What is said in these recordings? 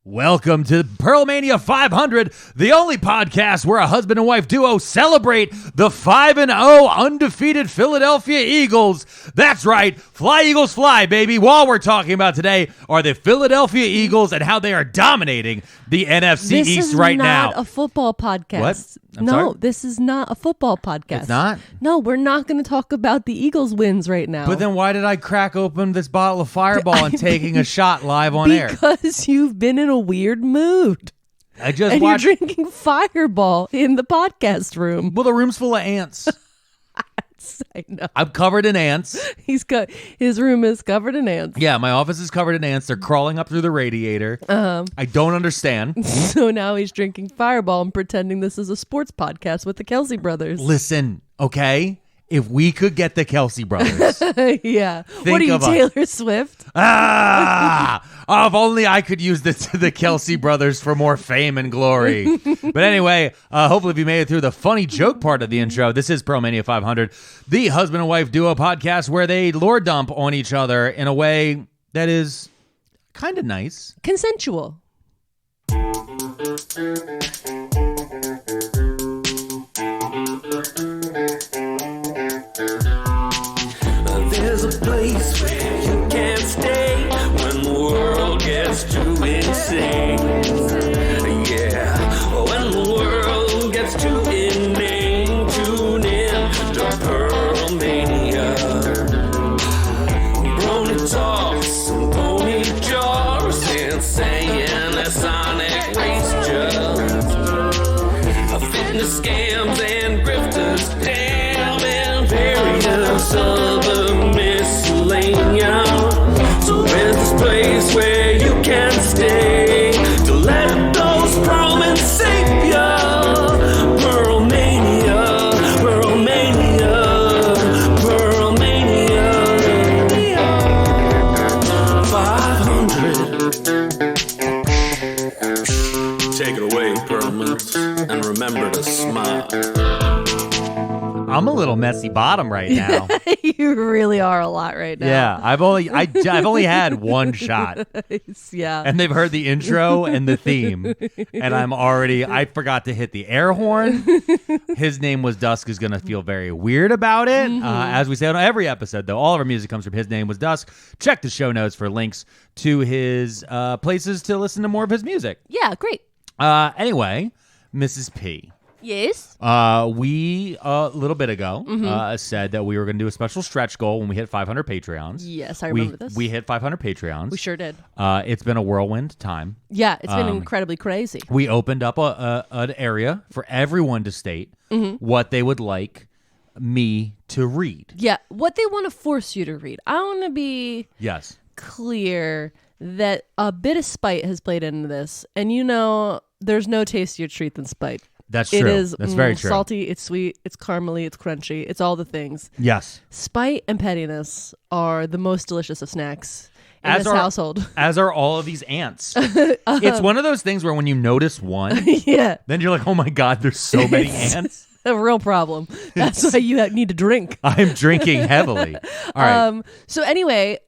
Welcome to Pearlmania500, the only podcast where a husband and wife duo celebrate the 5-0 undefeated Philadelphia Eagles. That's right, fly Eagles fly, baby. All we're talking about today are the Philadelphia Eagles and how they are dominating the NFC East right now. This is not a football podcast. What? I'm no, sorry? this is not a football podcast. It's not? No, we're not going to talk about the Eagles wins right now. But then why did I crack open this bottle of Fireball and taking a shot live on air? Because you've been in a weird mood. I just and watched... you're drinking Fireball in the podcast room. Well, the room's full of ants. I know. I'm covered in ants. His room is covered in ants. Yeah, my office is covered in ants. They're crawling up through the radiator. I don't understand. So now he's drinking Fireball and pretending this is a sports podcast with the Kelsey brothers. Listen, okay? If we could get the Kelsey brothers. Yeah. What are you, Taylor Swift? If only I could use the Kelsey brothers for more fame and glory. But anyway, hopefully if you made it through the funny joke part of the intro, this is Pearlmania500, the husband and wife duo podcast where they lore dump on each other in a way that is kind of nice. Consensual. There's a place where you can't stay when the world gets too insane. Yeah, when the world gets too inane, tune in to Pearlmania. Brony talks and pony jars and saying a sonic race just. Fitness scams and grifters, damn, and various other miscellanea. So there's this place where you can stay to let those Pearlmans save ya. Pearlmania, Pearlmania, Pearlmania 500. Take it away, Pearlmans, and remember to smile. I'm a little messy bottom right now. You really are a lot right now. Yeah, I've only had one shot. Yeah. And they've heard the intro and the theme. And I forgot to hit the air horn. His Name Was Dusk is going to feel very weird about it. As we say on every episode, though, all of our music comes from His Name Was Dusk. Check the show notes for links to his places to listen to more of his music. Yeah, great. Anyway, Mrs. P. Yes. We a little bit ago said that we were going to do a special stretch goal when we hit 500 Patreons. Yes, I remember this. We hit 500 Patreons. We sure did. It's been a whirlwind time. Yeah, it's been incredibly crazy. We opened up an area for everyone to state what they would like me to read. Yeah, what they want to force you to read. I want to be clear that a bit of spite has played into this. And there's no tastier treat than spite. That's true. It is That's very true. Salty, it's sweet, it's caramely, it's crunchy, it's all the things. Yes. Spite and pettiness are the most delicious of snacks in this household. As are all of these ants. It's one of those things where when you notice one, then you're like, oh my God, there's so many ants. A real problem. That's why you need to drink. I'm drinking heavily. All right. So anyway,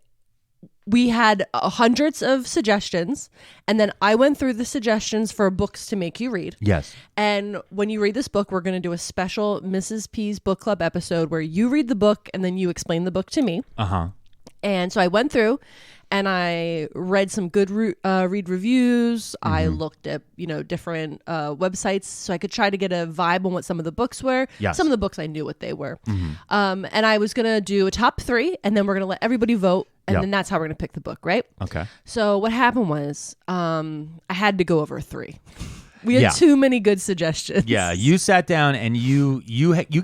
we had hundreds of suggestions, and then I went through the suggestions for books to make you read. Yes. And when you read this book, we're going to do a special Mrs. P's Book Club episode where you read the book and then you explain the book to me. And so I went through and I read some good read reviews. I looked at, different websites so I could try to get a vibe on what some of the books were. Yes. Some of the books I knew what they were. And I was going to do a top 3 and then we're going to let everybody vote. And then that's how we're going to pick the book, right? Okay. So what happened was I had to go over 3. We had too many good suggestions. Yeah, you sat down and you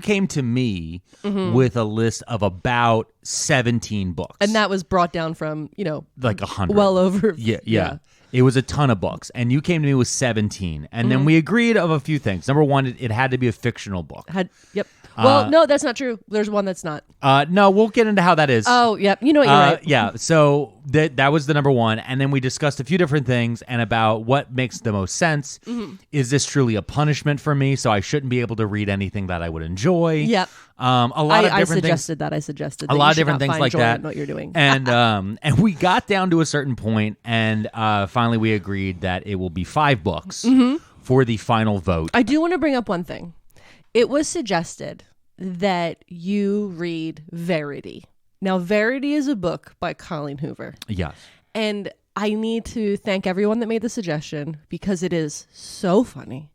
came to me with a list of about 17 books. And that was brought down from, like 100. Well over. Yeah. It was a ton of books. And you came to me with 17. And then we agreed of a few things. Number one, it had to be a fictional book. Yep. Well, no, that's not true. There's one that's not. No, we'll get into how that is. Oh, yep. You know what, you're right. Yeah. So that was the number one. And then we discussed a few different things and about what makes the most sense. Is this truly a punishment for me? So I shouldn't be able to read anything that I would enjoy. Yep. A lot of different things. I suggested a that lot you of different should not things find like joy that. in what you're doing. And we got down to a certain point, and finally we agreed that it will be 5 books for the final vote. I do want to bring up one thing. It was suggested that you read Verity. Now, Verity is a book by Colleen Hoover. Yes. And I need to thank everyone that made the suggestion because it is so funny.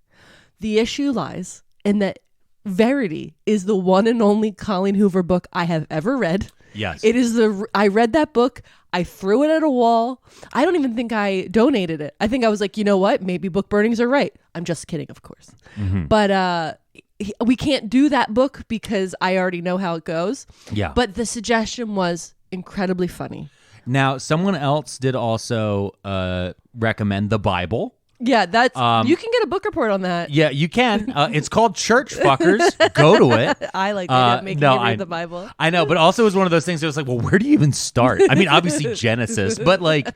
The issue lies in that Verity is the one and only Colleen Hoover book I have ever read. Yes. It is I read that book. I threw it at a wall. I don't even think I donated it. I think I was like, you know what? Maybe book burnings are right. I'm just kidding, of course. But we can't do that book because I already know how it goes. Yeah. But the suggestion was incredibly funny. Now, someone else did also recommend the Bible. Yeah, that's you can get a book report on that. Yeah, you can. It's called Church Fuckers. Go to it. I like that making you read the Bible. I know, but also it was one of those things that was like, well, where do you even start? I mean, obviously Genesis, but like,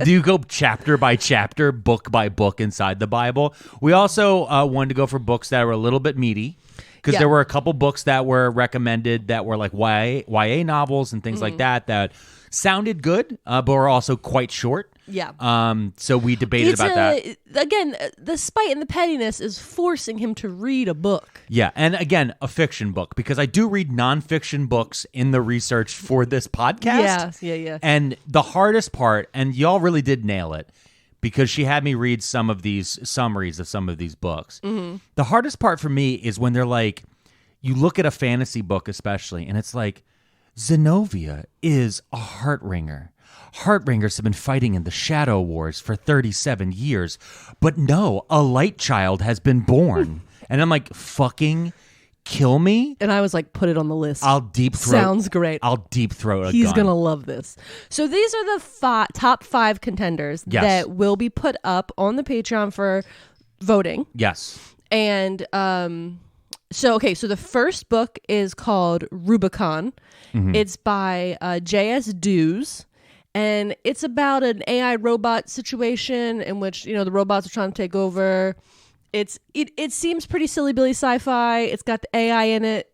do you go chapter by chapter, book by book inside the Bible? We also wanted to go for books that were a little bit meaty. Because there were a couple books that were recommended that were like YA novels and things like that sounded good, but were also quite short. Yeah. So we debated about that. Again, the spite and the pettiness is forcing him to read a book. Yeah, and again, a fiction book, because I do read nonfiction books in the research for this podcast. Yeah. And the hardest part, and y'all really did nail it, because she had me read some of these summaries of some of these books. The hardest part for me is when they're like, you look at a fantasy book especially, and it's like, Zenobia is a heart-wringer. Heart-wringers have been fighting in the Shadow Wars for 37 years, but no, a light child has been born. And I'm like, fucking kill me. And I was like, put it on the list. I'll deep throat. Sounds great. I'll deep throat a He's gun. gonna love this. So these are the top 5 contenders that will be put up on the Patreon for voting. Yes. And so the first book is called Rubicon. It's by J.S. Dews. And it's about an AI robot situation in which, the robots are trying to take over. It seems pretty silly Billy sci-fi. It's got the AI in it.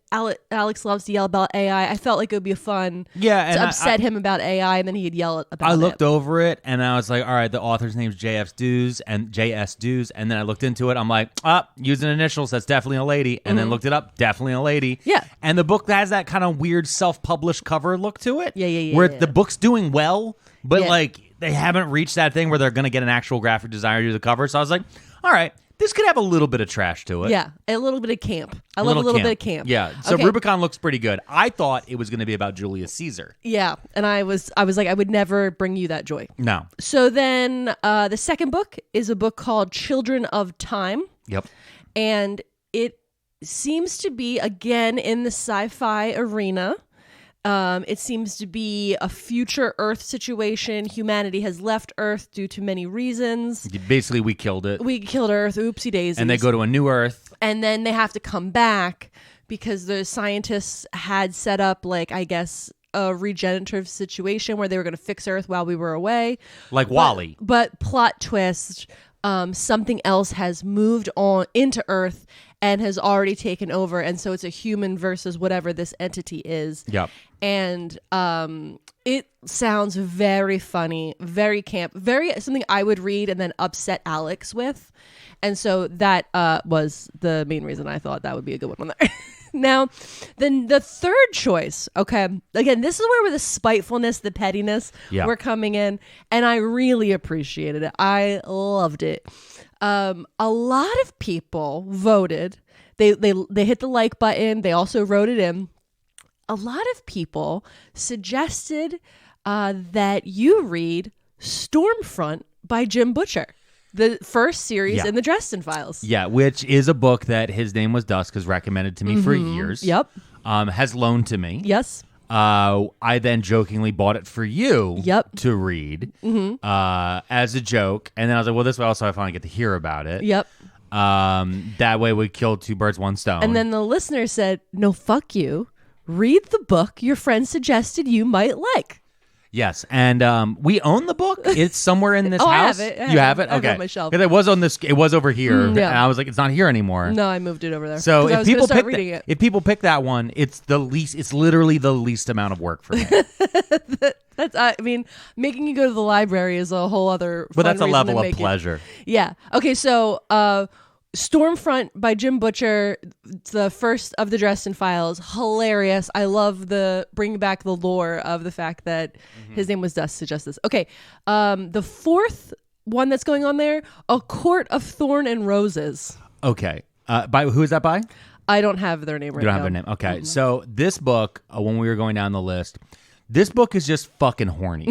Alex loves to yell about AI. I felt like it would be fun to upset him about AI, and then he'd yell about it. I looked over it, and I was like, all right, the author's name's J.S. Dews, and then I looked into it. I'm like, using initials, that's definitely a lady. And then looked it up, definitely a lady. Yeah. And the book has that kind of weird self-published cover look to it. Yeah. Where the book's doing well, but like they haven't reached that thing where they're going to get an actual graphic designer to do the cover. So I was like, all right, this could have a little bit of trash to it. Yeah, a little bit of camp. I love a little bit of camp. Yeah, so Rubicon looks pretty good. I thought it was going to be about Julius Caesar. Yeah, and I was like, I would never bring you that joy. No. So then the second book is a book called Children of Time. Yep. And it seems to be, again, in the sci-fi arena. It seems to be a future Earth situation. Humanity has left Earth due to many reasons. Basically, we killed it. We killed Earth. Oopsie daisies. And they go to a new Earth. And then they have to come back because the scientists had set up, like, I guess, a regenerative situation where they were going to fix Earth while we were away. Like WALL-E. But plot twist, something else has moved on into Earth and has already taken over. And so it's a human versus whatever this entity is. Yep. And it sounds very funny, very camp, very something I would read and then upset Alex with. And so that was the main reason I thought that would be a good one on there. Now, then the third choice, okay, again, this is where the spitefulness, the pettiness were coming in, and I really appreciated it. I loved it. A lot of people voted. They hit the like button. They also wrote it in. A lot of people suggested that you read Stormfront by Jim Butcher, the first series in the Dresden Files. Yeah, which is a book that His Name Was Dusk has recommended to me for years. Yep. Has loaned to me. Yes. I then jokingly bought it for you to read as a joke. And then I was like, well, this way also I finally get to hear about it. Yep. That way we killed 2 birds, 1 stone. And then the listener said, no, fuck you. Read the book your friend suggested you might like. Yes, and we own the book. It's somewhere in this Oh, I house. have it. I You have have it? it. I have it Okay. on my shelf. 'Cause it was on this. It was over here, yeah. and I was like, it's not here anymore. No, I moved it over there. So 'Cause I if was gonna people start pick reading it. if people pick that one, it's the least. It's literally the least amount of work for me. That's, I mean, making you go to the library is a whole other. But fun that's a reason level to of make it. pleasure. Yeah. Okay. So, Stormfront by Jim Butcher, the first of the Dresden Files, hilarious. I love the bring back the lore of the fact that his name was Dusk suggests this. Okay. The fourth one that's going on there, A Court of Thorn and Roses. Okay. By who is that by? I don't have their name right You don't now. have their name. Okay. So this book, when we were going down the list, this book is just fucking horny.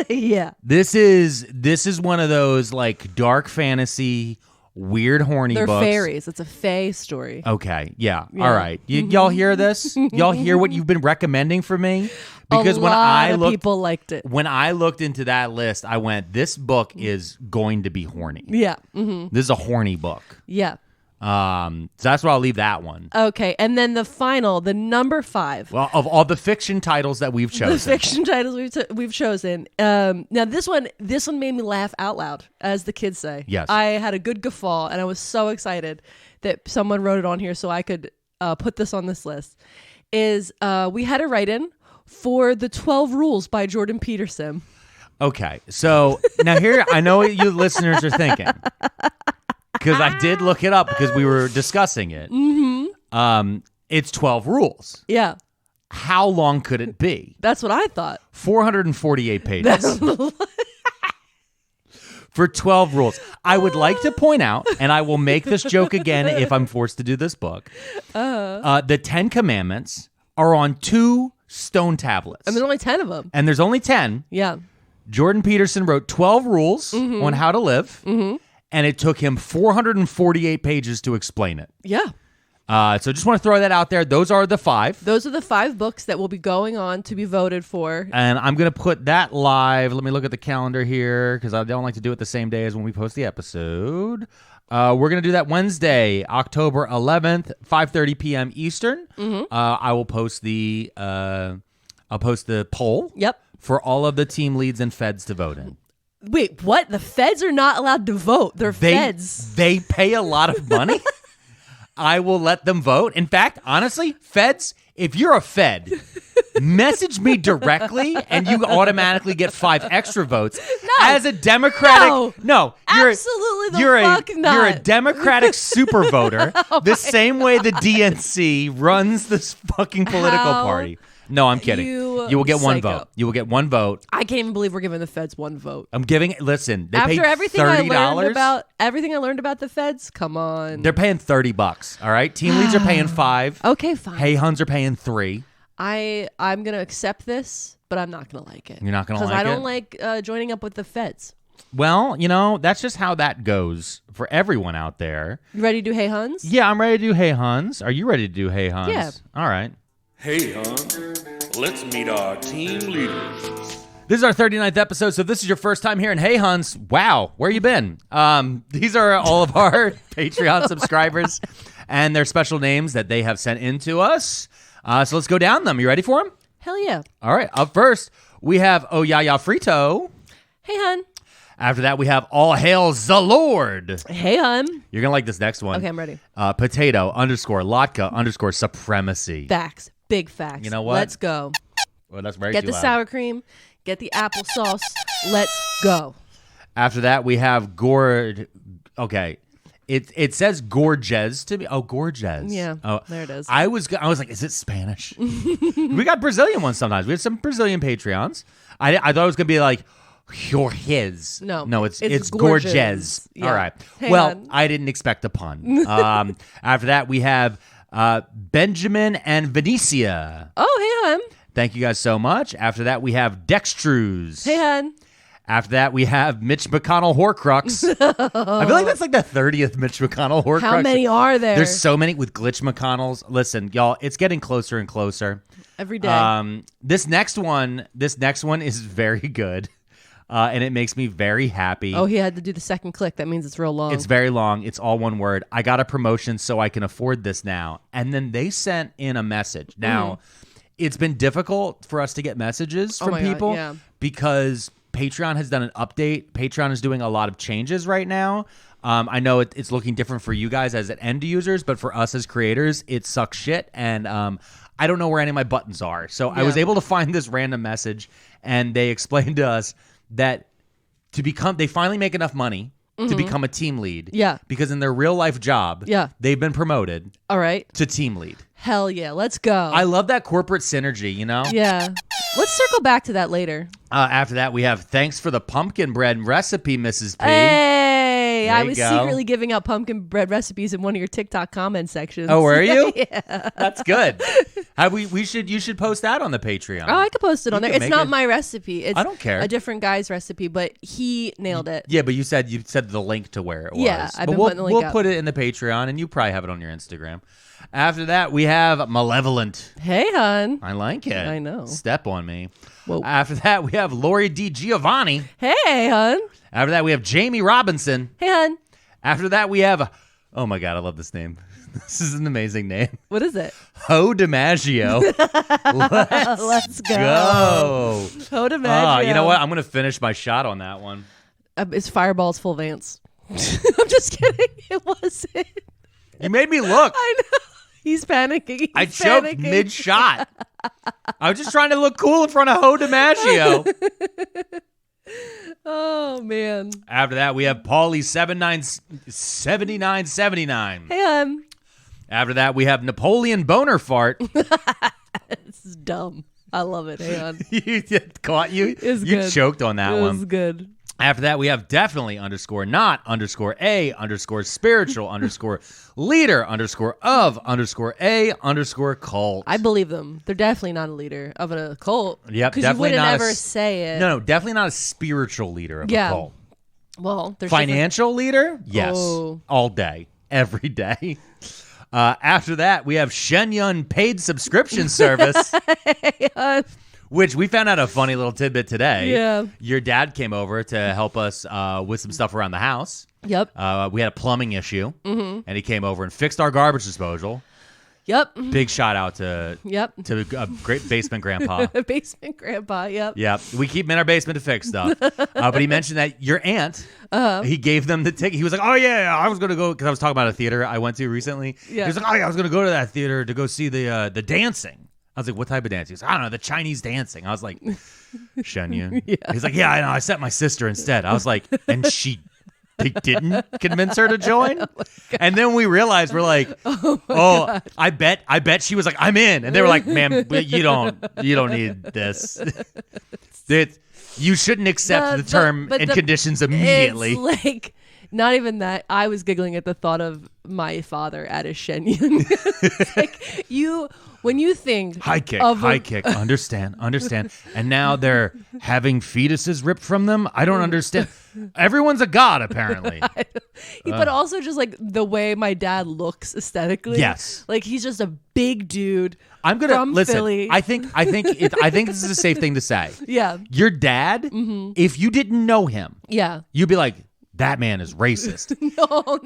Yeah. This is one of those like dark fantasy, weird horny They're books. fairies. It's a fae story. Okay. Yeah. Yeah. All right. Y'all hear this? Y'all hear what you've been recommending for me? Because a when lot I of looked people liked it. when I looked into that list, I went, this book is going to be horny. Yeah. Mm-hmm. This is a horny book. Yeah. So that's where I'll leave that one. Okay, and then the final, the number 5. Well, of all the fiction titles that we've chosen. The fiction titles we've chosen. Now this one made me laugh out loud, as the kids say. Yes. I had a good guffaw, and I was so excited that someone wrote it on here so I could put this on this list. We had a write-in for The 12 Rules by Jordan Peterson. Okay, so now here, I know what you listeners are thinking. Because I did look it up because we were discussing it. Mm-hmm. It's 12 rules. Yeah. How long could it be? That's what I thought. 448 pages. For 12 rules. I would like to point out, and I will make this joke again if I'm forced to do this book. The 10 Commandments are on 2 stone tablets. And there's only 10 of them. And there's only 10. Yeah. Jordan Peterson wrote 12 rules on how to live. Mm-hmm. And it took him 448 pages to explain it. Yeah. So just want to throw that out there. Those are the 5. Those are the 5 books that will be going on to be voted for. And I'm going to put that live. Let me look at the calendar here because I don't like to do it the same day as when we post the episode. We're going to do that Wednesday, October 11th, 5:30 p.m. Eastern. Mm-hmm. I will post the poll. Yep. For all of the team leads and feds to vote in. Wait, what? The feds are not allowed to vote. They're feds. They pay a lot of money. I will let them vote. In fact, honestly, feds, if you're a fed, message me directly and you automatically get 5 extra votes. No. As a Democratic. No. You're Absolutely you're fuck not. You're a Democratic super voter. The same way the DNC runs this fucking political party. No, I'm kidding. You will get one psycho. vote. You will get one vote. I can't even believe we're giving the feds one vote. I'm giving. Listen, they paid After everything $30. I learned about the feds, come on. They're paying $30. All right, team leads are paying 5. Okay, fine. Hey Huns are paying 3. I'm gonna accept this, but I'm not gonna like it. You're not gonna like it? because I don't like joining up with the feds. Well, that's just how that goes for everyone out there. You ready to do Hey Huns? Yeah, I'm ready to do Hey Huns. Are you ready to do Hey Huns? Yeah. All right. Hey, hon, let's meet our team leaders. This is our 39th episode, so if this is your first time here in Hey Huns, wow, where you been? These are all of our Patreon subscribers and their special names that they have sent in to us. So let's go down them. You ready for them? Hell yeah. All right, up first, we have Oh Ya Ya Frito. Hey hun. After that, we have All Hail the Lord. Hey hun. You're going to like this next one. Okay, I'm ready. Potato _Latka _Supremacy. Facts. Big facts. You know what? Let's go. Well, that's very Get too the loud. sour cream. Get the applesauce. Let's go. After that, we have Gourd. Okay. It says Gorges to me. Oh, Gorges. Yeah, Oh, there it is. I was like, is it Spanish? We got Brazilian ones sometimes. We have some Brazilian Patreons. I thought it was going to be like Jorges. No, it's Gorges. Yeah. All right. Hang well, on. I didn't expect a pun. After that, we have Benjamin and Venetia. Oh, hey hun. Thank you guys so much. After that, we have Dextrus. Hey hun. After that, we have Mitch McConnell Horcrux. I feel like that's like the 30th Mitch McConnell Horcrux. How many are there? There's so many with Glitch McConnells. Listen, y'all, it's getting closer and closer. Every day. This next one is very good, and it makes me very happy. Oh, he had to do the second click. That means it's real long. It's very long. It's all one word. I got a promotion, so I can afford this now. And then they sent in a message. Now, it's been difficult for us to get messages from my God, people yeah. because Patreon has done an update. Patreon is doing a lot of changes right now. I know it's looking different for you guys as end users, but for us as creators, it sucks shit. And I don't know where any of my buttons are. So I was able to find this random message, and they explained to us that they finally make enough money to become a team lead. Yeah. Because in their real life job, they've been promoted All right. to team lead. Hell yeah. Let's go. I love that corporate synergy, you know? Yeah. Let's circle back to that later. After that, we have thanks for the pumpkin bread recipe, Mrs. P. Hey, There I you was go. secretly giving out pumpkin bread recipes in one of your TikTok comment sections. Oh, were you? Yeah. That's good. You should post that on the Patreon. Oh, I could post it on You there. can It's make not it. my recipe. It's I don't care. a different guy's recipe, but he nailed it. Yeah, but you said the link to where it was. Yeah, I've but been putting the link we'll up. put it in the Patreon, and you probably have it on your Instagram. After that, we have Malevolent. Hey, hon. I like it. I know. Step on me. Whoa. After that, we have Lori D. Giovanni. Hey, hon. After that, we have Jamie Robinson. Hey, hon. After that, we have, oh my God, I love this name. This is an amazing name. What is it? Ho DiMaggio. Let's go. Go. Ho DiMaggio. You know what? I'm going to finish my shot on that one. It's Fireball's full Vance. I'm just kidding. It wasn't. You made me look. I know. He's panicking. I choked mid-shot. I was just trying to look cool in front of Ho DiMaggio. Oh, man. After that, we have Paulie 7979. Hey, hon. After that, we have Napoleon Boner Fart. This is dumb. I love it. Hey, hon. You caught you. It's You good. choked on that It one. was good. After that, we have definitely _ not _ spiritual _ leader _ of _ a _ cult. I believe them. They're definitely not a leader of a cult. Yep, Because you definitely wouldn't not ever say it. No, definitely not a spiritual leader of a Yeah. cult. Well, there's Financial leader? Yes. Oh. All day. Every day. After that, we have Shenyun paid subscription service. Which we found out a funny little tidbit today. Yeah. Your dad came over to help us with some stuff around the house. Yep. We had a plumbing issue, and he came over and fixed our garbage disposal. Yep. Big shout out to Yep. great basement grandpa. Basement grandpa. Yep. Yeah, we keep him in our basement to fix stuff. But he mentioned that your aunt, he gave them the ticket. He was like, oh, yeah, I was going to go, because I was talking about a theater I went to recently. Yeah. He was like, oh, yeah, I was going to go to that theater to go see the dancing. I was like, what type of dancing? He was like, I don't know, the Chinese dancing. I was like, Shenyun. Yeah. He's like, yeah, I know, I sent my sister instead. I was like, and they didn't convince her to join? And then we realized, we're like, oh, I bet she was like, I'm in. And they were like, ma'am, you don't need this. You shouldn't accept the term and conditions immediately. It's like, not even that. I was giggling at the thought of my father at a Shenyun. It's like, when you think High kick, understand. And now they're having fetuses ripped from them? I don't understand. Everyone's a god, apparently. But also just like the way my dad looks aesthetically. Yes. Like he's just a big dude. I'm gonna from listen. Philly. I think this is a safe thing to say. Yeah. Your dad, if you didn't know him, Yeah. you'd be like, that man is racist. No.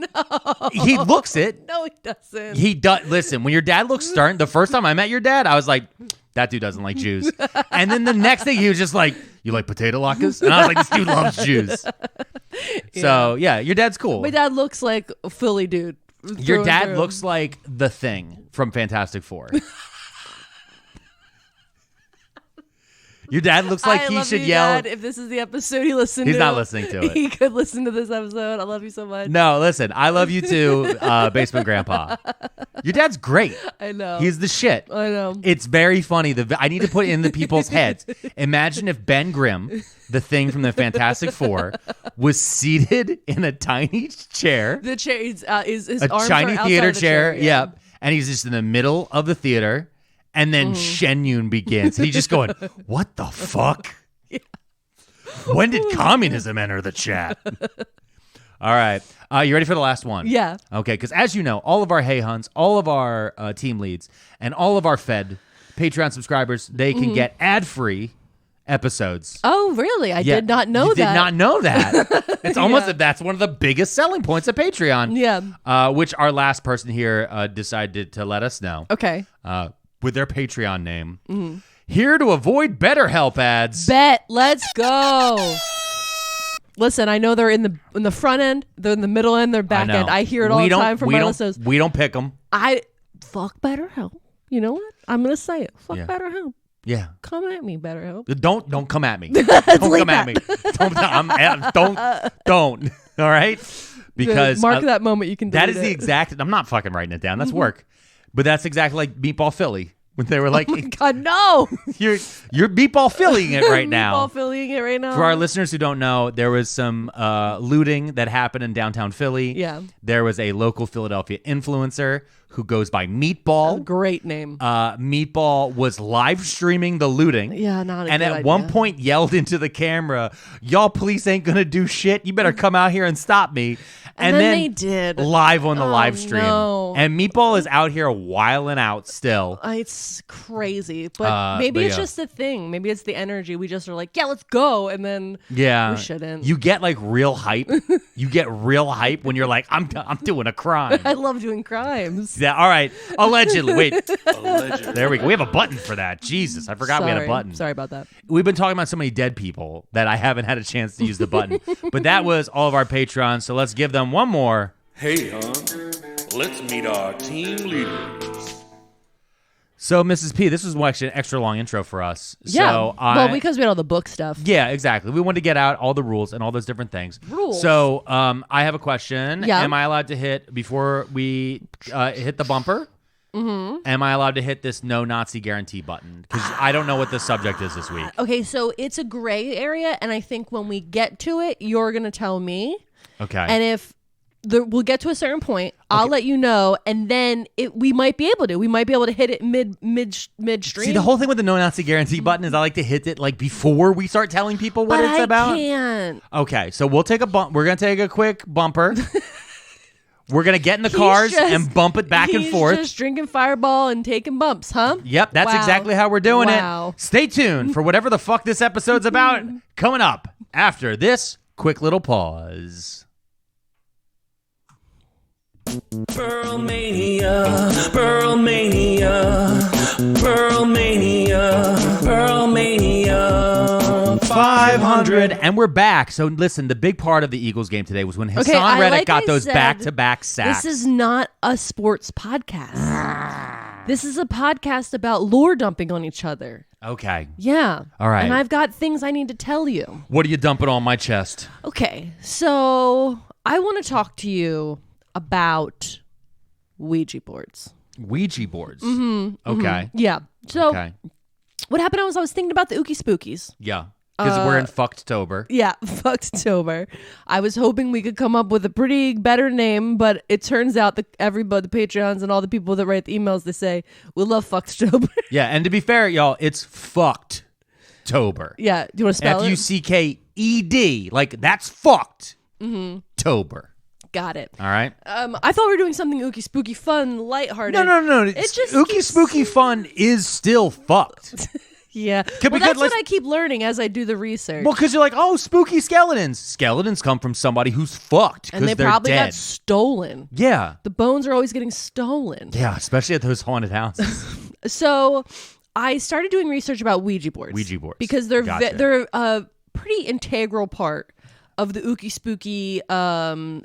He looks it. No, he doesn't. He does. Listen, when your dad looks stern, the first time I met your dad, I was like, that dude doesn't like Jews. And then the next thing, he was just like, you like potato latkes? And I was like, this dude loves Jews. So, yeah, your dad's cool. My dad looks like a Philly dude. Your through dad and through. looks like the Thing from Fantastic Four. Your dad looks like I he love should you, yell. Dad. If this is the episode he listened to. He's not listening to it. He could listen to this episode. I love you so much. No, listen, I love you too, Basement Grandpa. Your dad's great. I know. He's the shit. I know. It's very funny. I need to put it in the people's heads. Imagine if Ben Grimm, the Thing from the Fantastic Four, was seated in a tiny chair. The chair is his A arms tiny are outside theater of the chair. Yeah. Yep. And he's just in the middle of the theater. And then Shenyun begins. And he's just going, what the fuck? Yeah. When did communism enter the chat? All right. You ready for the last one? Yeah. Okay, because as you know, all of our Hey Huns, all of our team leads, and all of our Fed Patreon subscribers, they can get ad-free episodes. Oh, really? I did not know that. Did not know that. It's almost that's one of the biggest selling points of Patreon. Yeah. Which our last person here decided to let us know. Okay. with their Patreon name. Here to avoid BetterHelp ads. Bet. Let's go. Listen, I know they're in the front end, they're in the middle end, they're back end. I hear it all the time from my listeners. We don't pick them. Fuck BetterHelp. You know what? I'm gonna say it. Fuck BetterHelp. Yeah. Come at me, BetterHelp. Don't come at me. Don't come at me. Don't. All right? Because mark that moment you can that is delete the it. exact I'm not fucking writing it down. That's work. But that's exactly like Meatball Philly. When they were like, oh my God, no. You're meatball filling it right now. Meatball filling it right now. For our listeners who don't know, there was some looting that happened in downtown Philly. Yeah. There was a local Philadelphia influencer who goes by Meatball. Great name. Meatball was live streaming the looting. Yeah, not a and good at idea. one point yelled into the camera, "Y'all police ain't gonna do shit. You better come out here and stop me." And then they did. Live on the live stream. No. And Meatball is out here wilding out still. It's crazy. But maybe it's just a thing. Maybe it's the energy. We just are like, yeah, let's go. And then we shouldn't. You get like real hype. You get real hype when you're like, I'm doing a crime. I love doing crimes. Yeah, all right. Allegedly. Wait. Allegedly. There we go. We have a button for that. Jesus, I forgot we had a button. Sorry about that. We've been talking about so many dead people that I haven't had a chance to use the button. But that was all of our Patrons, so let's give them one more. Hey, hon, let's meet our team leaders. So, Mrs. P, this was actually an extra long intro for us. Yeah. So well, because we had all the book stuff. Yeah, exactly. We wanted to get out all the rules and all those different things. Rules. So, I have a question. Yeah. Am I allowed to hit, before we hit the bumper, am I allowed to hit this no Nazi guarantee button? Because I don't know what the subject is this week. Okay, so it's a gray area, and I think when we get to it, you're going to tell me. Okay. And if we'll get to a certain point, I'll let you know, and then we might be able to. We might be able to hit it midstream. See, the whole thing with the no Nazi guarantee button is I like to hit it like before we start telling people what it's about. I can't. Okay, so we'll take a bump. We're gonna take a quick bumper. We're gonna get in the cars and bump it back and forth. Just drinking Fireball and taking bumps, huh? Yep, that's exactly how we're doing it. Stay tuned for whatever the fuck this episode's about. Coming up after this quick little pause. Pearlmania, Pearlmania, Pearlmania, Pearlmania 500. And we're back. So listen, the big part of the Eagles game today was when Hassan Reddick got those back-to-back sacks. This is not a sports podcast. This is a podcast about lore dumping on each other. Okay. Yeah. All right. And I've got things I need to tell you. What are you dumping on my chest? Okay. So I want to talk to you about Ouija boards. Ouija boards. Mm-hmm, okay. Mm-hmm. Yeah. So what happened was I was thinking about the Ookie Spookies. Yeah. Because we're in Fucktober. Yeah, Fucktober. I was hoping we could come up with a pretty better name, but it turns out that everybody, the Patreons and all the people that write the emails, they say, we love Fucktober. Yeah, and to be fair, y'all, it's Fucktober. Yeah. Do you want to spell it? Fucked. Like, that's fucked. Tober. Got it. All right. I thought we were doing something ookie spooky fun, lighthearted. No. It just ookie spooky fun is still fucked. Yeah. Well, that's what I keep learning as I do the research. Well, because you're like, oh, spooky skeletons. Skeletons come from somebody who's fucked because they're probably dead. Got stolen. Yeah. The bones are always getting stolen. Yeah, especially at those haunted houses. So I started doing research about Ouija boards. Because they're a pretty integral part of the ookie spooky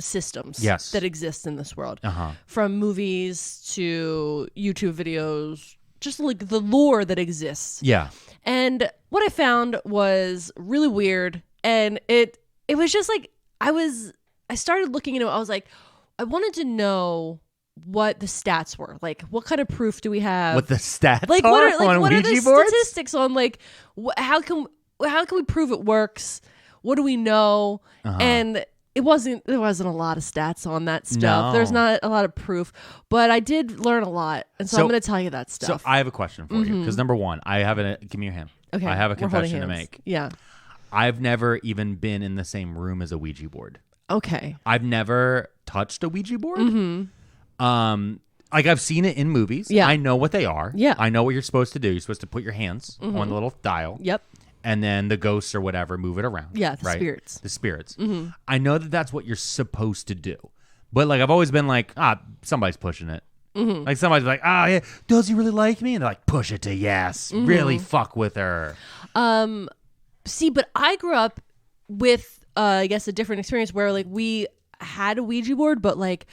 systems that exist in this world. From movies to YouTube videos, just like the lore that exists. Yeah. And what I found was really weird. And it was just like, I started looking into it. I was like, I wanted to know what the stats were. Like, what kind of proof do we have? What the stats like, are what are the boards? statistics on, like, how can we prove it works? What do we know? And there wasn't a lot of stats on that stuff. No. There's not a lot of proof, but I did learn a lot, and so I'm going to tell you that stuff. So I have a question for you, because number one, give me your hand. Okay, I have a we're holding confession to hands. make. Yeah. I've never even been in the same room as a Ouija board. Okay. I've never touched a Ouija board. Like, I've seen it in movies. Yeah. I know what they are. Yeah. I know what you're supposed to do. You're supposed to put your hands on the little dial. Yep. And then the ghosts or whatever move it around. Yeah, the right? spirits. The spirits. I know that that's what you're supposed to do. But, like, I've always been like, somebody's pushing it. Mm-hmm. Like somebody's like, oh yeah, does he really like me? And they're like, push it to yes. Mm-hmm. Really fuck with her. See, but I grew up with, I guess, a different experience where like we had a Ouija board, but like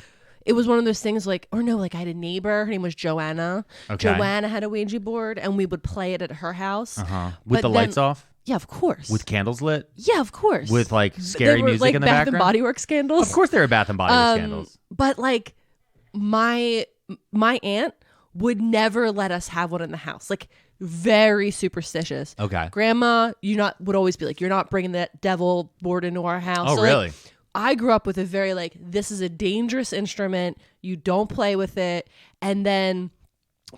it was one of those things like, or no, like I had a neighbor. Her name was Joanna. Okay. Joanna had a Ouija board, and we would play it at her house. With the lights off? Yeah, of course. With candles lit? Yeah, of course. With like scary They were, music like, in the Bath background? and Body Works candles. Of course, there were Bath and Body Works candles. But like my aunt would never let us have one in the house. Like very superstitious. Okay. Grandma, would always be like, you're not bringing that devil board into our house. Oh, So, really? Like, I grew up with a very like, this is a dangerous instrument. You don't play with it. And then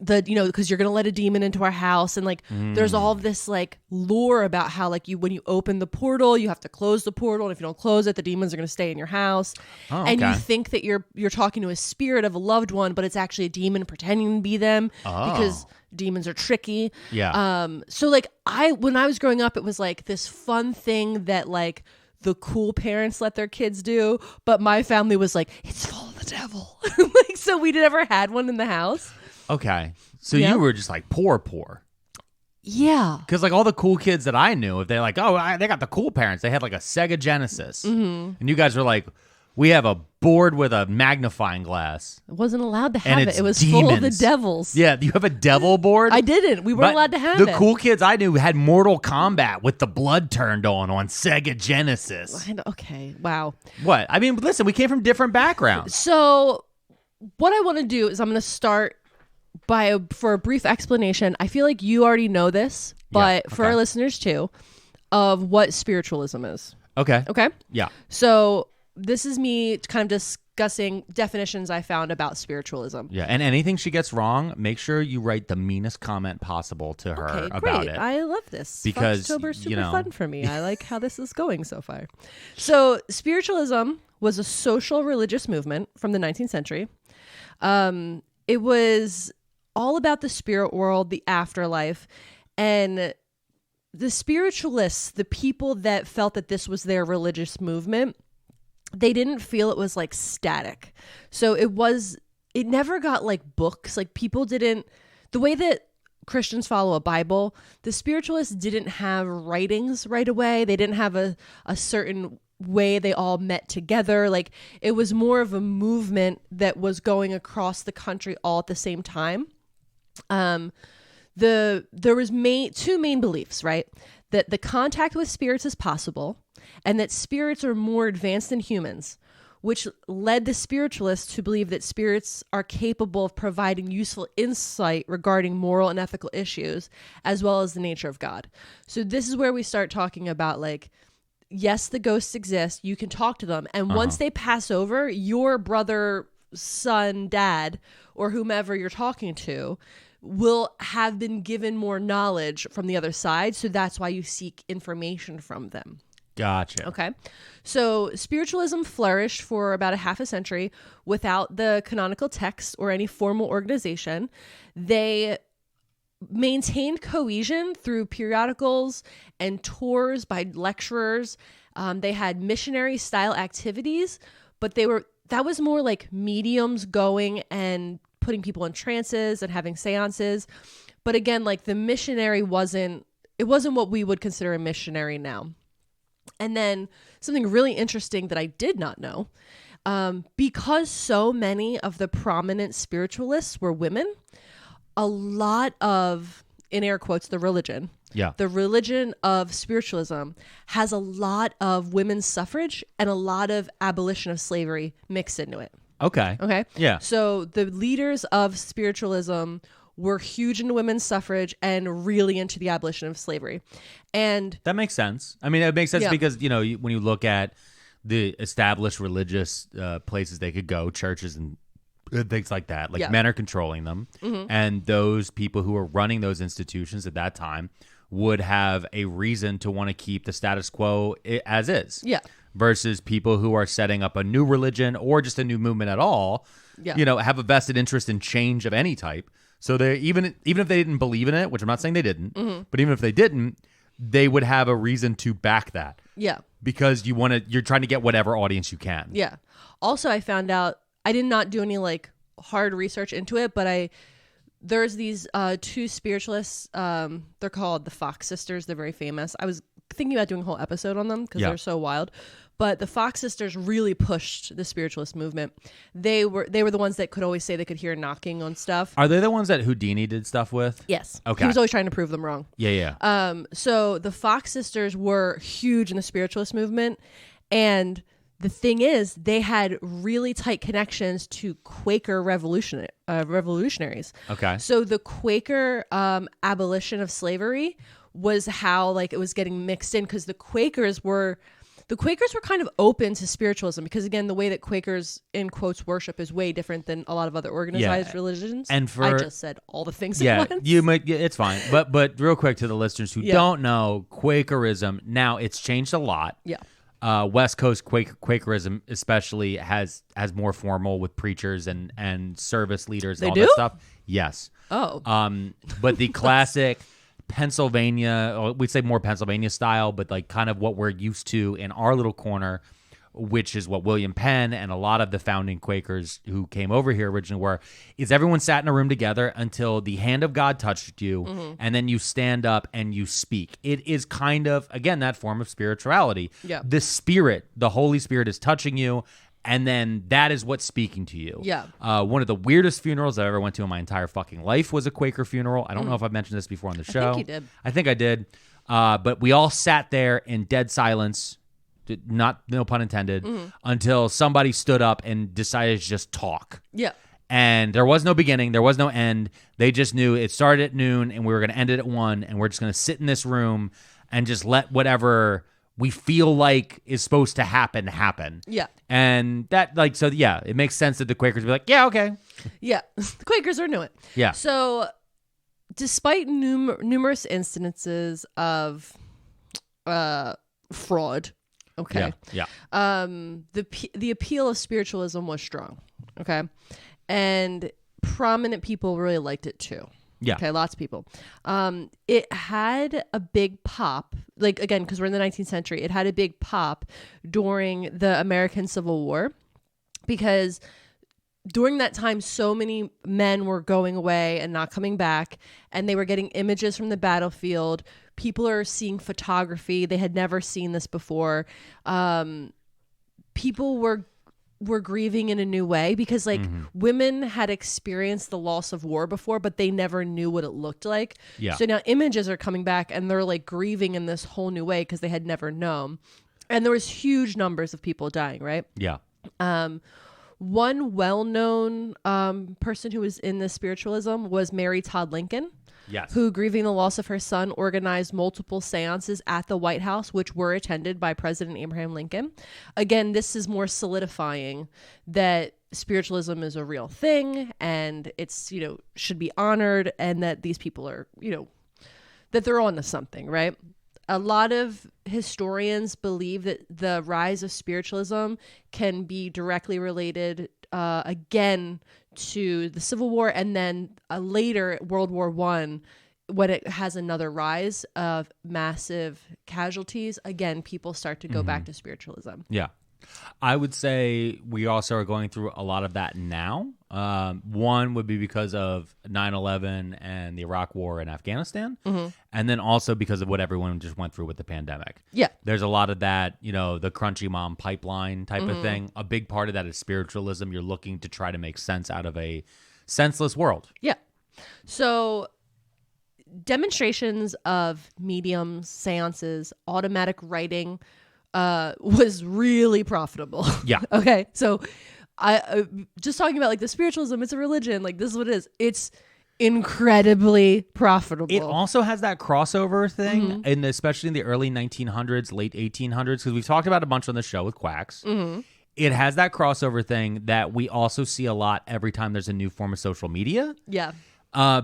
because you're gonna let a demon into our house, and like there's all this like lore about how like when you open the portal, you have to close the portal, and if you don't close it, the demons are gonna stay in your house. Oh, and you okay. think that you're talking to a spirit of a loved one, but it's actually a demon pretending to be them because demons are tricky. Yeah. So like when I was growing up, it was like this fun thing that like the cool parents let their kids do, but my family was like, it's full of the devil. Like, so we never had one in the house. Okay. So Yeah. you were just like poor. Yeah. Because like all the cool kids that I knew, if they're like, they got the cool parents. They had like a Sega Genesis. Mm-hmm. And you guys were like, we have a board with a magnifying glass. I wasn't allowed to And have it's it. It was full of the demons. devils. Yeah, you have a devil board? I didn't. We weren't allowed to have the it. cool kids I knew had Mortal Kombat with the blood turned on Sega Genesis. Okay. Wow. What? I mean, listen, we came from different backgrounds. So what I want to do is I'm going to start for a brief explanation. I feel like you already know this, but for our listeners too, of what spiritualism is. Okay. Okay? Yeah. So this is me kind of discussing definitions I found about spiritualism. Yeah. And anything she gets wrong, make sure you write the meanest comment possible to her Okay, about great. it. I love this. Because, October's super you know. fun for me. I like how this is going so far. So spiritualism was a social religious movement from the 19th century. It was all about the spirit world, the afterlife, and the spiritualists, the people that felt that this was their religious movement, they didn't feel it was like static. So it never got like books. Like people didn't, the way that Christians follow a Bible, the spiritualists didn't have writings right away. They didn't have a certain way they all met together. Like it was more of a movement that was going across the country all at the same time. There was two main beliefs, right? That the contact with spirits is possible, and that spirits are more advanced than humans, which led the spiritualists to believe that spirits are capable of providing useful insight regarding moral and ethical issues, as well as the nature of God. So this is where we start talking about like, yes, the ghosts exist. You can talk to them. And once they pass over, your brother, son, dad, or whomever you're talking to will have been given more knowledge from the other side. So that's why you seek information from them. Gotcha. Okay. So spiritualism flourished for about a half a century without the canonical text or any formal organization. They maintained cohesion through periodicals and tours by lecturers. They had missionary style activities, but that was more like mediums going and putting people in trances and having seances. But again, like the missionary wasn't what we would consider a missionary now. And then something really interesting that I did not know, because so many of the prominent spiritualists were women, a lot of, in air quotes, the religion of spiritualism has a lot of women's suffrage and a lot of abolition of slavery mixed into it. Okay. Yeah. So the leaders of spiritualism were huge into women's suffrage and really into the abolition of slavery. And that makes sense. I mean, it makes sense Yeah. because, when you look at the established religious places they could go, churches and things like that, like men are controlling them. Mm-hmm. And those people who are running those institutions at that time would have a reason to want to keep the status quo as is. Yeah. Versus people who are setting up a new religion or just a new movement at all, have a vested interest in change of any type. So they even if they didn't believe in it, which I'm not saying they didn't, but even if they didn't, they would have a reason to back that. Yeah. Because you're trying to get whatever audience you can. Yeah. Also, I found out I did not do any like hard research into it, but there's these two spiritualists. They're called the Fox sisters. They're very famous. I was thinking about doing a whole episode on them because they're so wild. But the Fox sisters really pushed the spiritualist movement. They were the ones that could always say they could hear knocking on stuff. Are they the ones that Houdini did stuff with? Yes. Okay. He was always trying to prove them wrong. Yeah. So the Fox sisters were huge in the spiritualist movement, and the thing is, they had really tight connections to Quaker revolutionaries. Okay. So the Quaker abolition of slavery was how it was getting mixed in, because the Quakers were kind of open to spiritualism, because again, the way that Quakers in quotes worship is way different than a lot of other organized religions. And I just said all the things. At once. It's fine. But real quick to the listeners who don't know, Quakerism now it's changed a lot. Yeah. West Coast Quakerism especially has more formal with preachers and service leaders and all that stuff. Yes. Oh. But the classic Pennsylvania, or we'd say more Pennsylvania style, but kind of what we're used to in our little corner, which is what William Penn and a lot of the founding Quakers who came over here originally were, is everyone sat in a room together until the hand of God touched you, and then you stand up and you speak. It is kind of, again, that form of spirituality. Yeah. The Spirit, the Holy Spirit is touching you, and then that is what's speaking to you. Yeah. One of the weirdest funerals I ever went to in my entire fucking life was a Quaker funeral. I don't know if I've mentioned this before on the show. I think you did. I think I did. But we all sat there in dead silence, no pun intended, until somebody stood up and decided to just talk. Yeah. And there was no beginning. There was no end. They just knew it started at noon and we were going to end it at 1. And we're just going to sit in this room and just let whatever we feel like is supposed to happen. Yeah. And that, it makes sense that the Quakers would be like, yeah, okay. Yeah. The Quakers are new it. Yeah. So despite numerous instances of fraud, okay. Yeah. The appeal of spiritualism was strong. Okay. And prominent people really liked it too. Yeah. Okay, lots of people. It had a big pop, again, because we're in the 19th century, it had a big pop during the American Civil War, because during that time, so many men were going away and not coming back, and they were getting images from the battlefield. People are seeing photography. They had never seen this before. People were grieving in a new way, because women had experienced the loss of war before, but they never knew what it looked like. Yeah. So now images are coming back and they're grieving in this whole new way because they had never known. And there was huge numbers of people dying, right? Yeah. One well-known person who was in this spiritualism was Mary Todd Lincoln. Yes. Who, grieving the loss of her son, organized multiple seances at the White House, which were attended by President Abraham Lincoln. Again, this is more solidifying that spiritualism is a real thing and it's, should be honored, and that these people are, that they're on to something, right? A lot of historians believe that the rise of spiritualism can be directly related, again, to the Civil War, and then later World War I, when it has another rise of massive casualties. Again, people start to go back to spiritualism. Yeah. I would say we also are going through a lot of that now. One would be because of 9/11 and the Iraq War in Afghanistan. And then also because of what everyone just went through with the pandemic. Yeah. There's a lot of that, the crunchy mom pipeline type of thing. A big part of that is spiritualism. You're looking to try to make sense out of a senseless world. Yeah. So demonstrations of mediums, seances, automatic writing, was really profitable. Yeah. Okay. So I just talking about the spiritualism, it's a religion. This is what it is. It's incredibly profitable. It also has that crossover thing, and especially in the early 1900s, late 1800s, because we've talked about a bunch on the show with quacks. It has that crossover thing that we also see a lot every time there's a new form of social media. Yeah.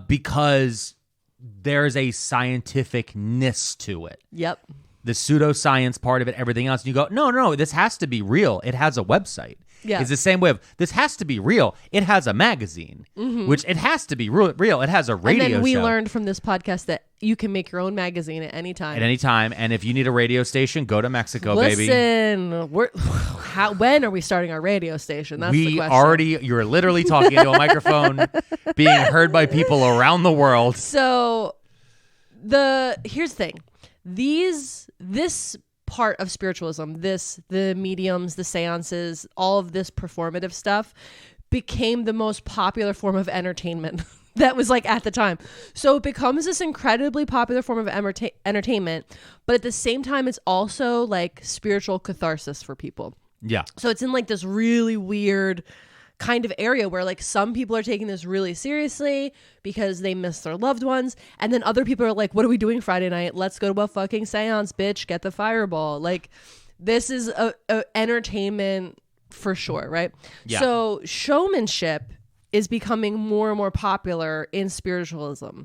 Because there's a scientificness to it. Yep. the pseudoscience part of it, everything else. And you go, no, this has to be real. It has a website. Yeah. It's the same way of, this has to be real. It has a magazine, which it has to be real. It has a radio show. And then we learned from this podcast that you can make your own magazine at any time. At any time. And if you need a radio station, go to Mexico, baby. Listen, when are we starting our radio station? That's the question. You're literally talking into a microphone, being heard by people around the world. So here's the thing. This part of spiritualism, the mediums, the seances, all of this performative stuff became the most popular form of entertainment that was like at the time. So it becomes this incredibly popular form of entertainment, but at the same time, it's also like spiritual catharsis for people. Yeah. So it's in like this really weird kind of area where like some people are taking this really seriously because they miss their loved ones, and then other people are like, what are we doing Friday night? Let's go to a fucking seance, bitch. Get the fireball. Like, this is a entertainment for sure, right? Yeah. So showmanship is becoming more and more popular in spiritualism.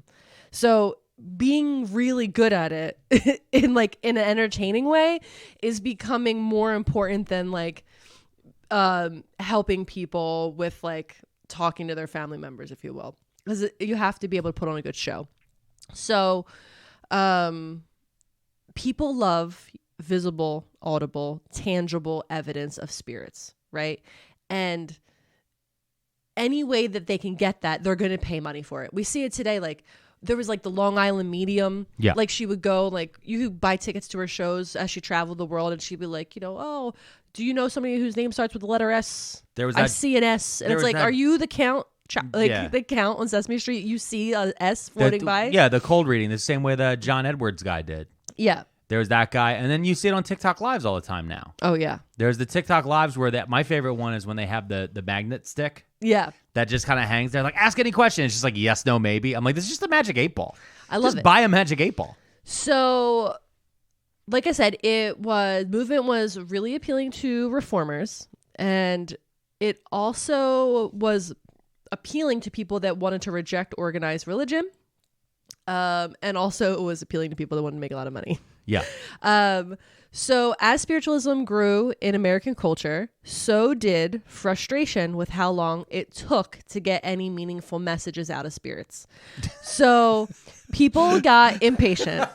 So being really good at it in an entertaining way is becoming more important than like helping people with like talking to their family members, if you will, because you have to be able to put on a good show. So people love visible, audible, tangible evidence of spirits, right? And any way that they can get that, they're going to pay money for it. We see it today. Like, there was like the Long Island medium. Yeah. Like, she would go, like, you could buy tickets to her shows as she traveled the world, and she'd be like, oh, do you know somebody whose name starts with the letter S? I see an S. And it's like, are you the count? The count on Sesame Street? You see a S floating by? Yeah, the cold reading, the same way the John Edwards guy did. Yeah. There's that guy. And then you see it on TikTok Lives all the time now. Oh, yeah. There's the TikTok Lives where my favorite one is when they have the magnet stick. Yeah. That just kind of hangs there. Like, ask any question. It's just like, yes, no, maybe. I'm like, this is just a magic 8-ball. I love it. Just buy a magic 8-ball. So, like I said, movement was really appealing to reformers, and it also was appealing to people that wanted to reject organized religion, and also it was appealing to people that wanted to make a lot of money. Yeah. So as spiritualism grew in American culture, so did frustration with how long it took to get any meaningful messages out of spirits. So people got impatient.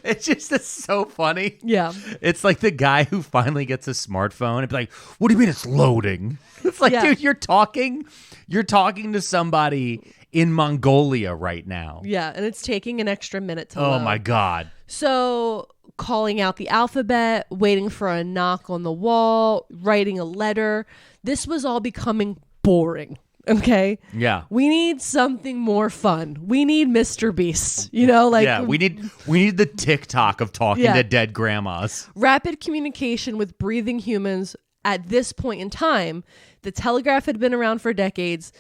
It's so funny. Yeah. It's like the guy who finally gets a smartphone and be like, what do you mean it's loading? It's like, dude, you're talking to somebody in Mongolia right now. Yeah, and it's taking an extra minute to load. Oh my God. So calling out the alphabet, waiting for a knock on the wall, writing a letter. This was all becoming boring. Okay. Yeah. We need something more fun. We need Mr. Beast. Yeah, we need the TikTok of talking to dead grandmas. Rapid communication with breathing humans at this point in time. The telegraph had been around for decades.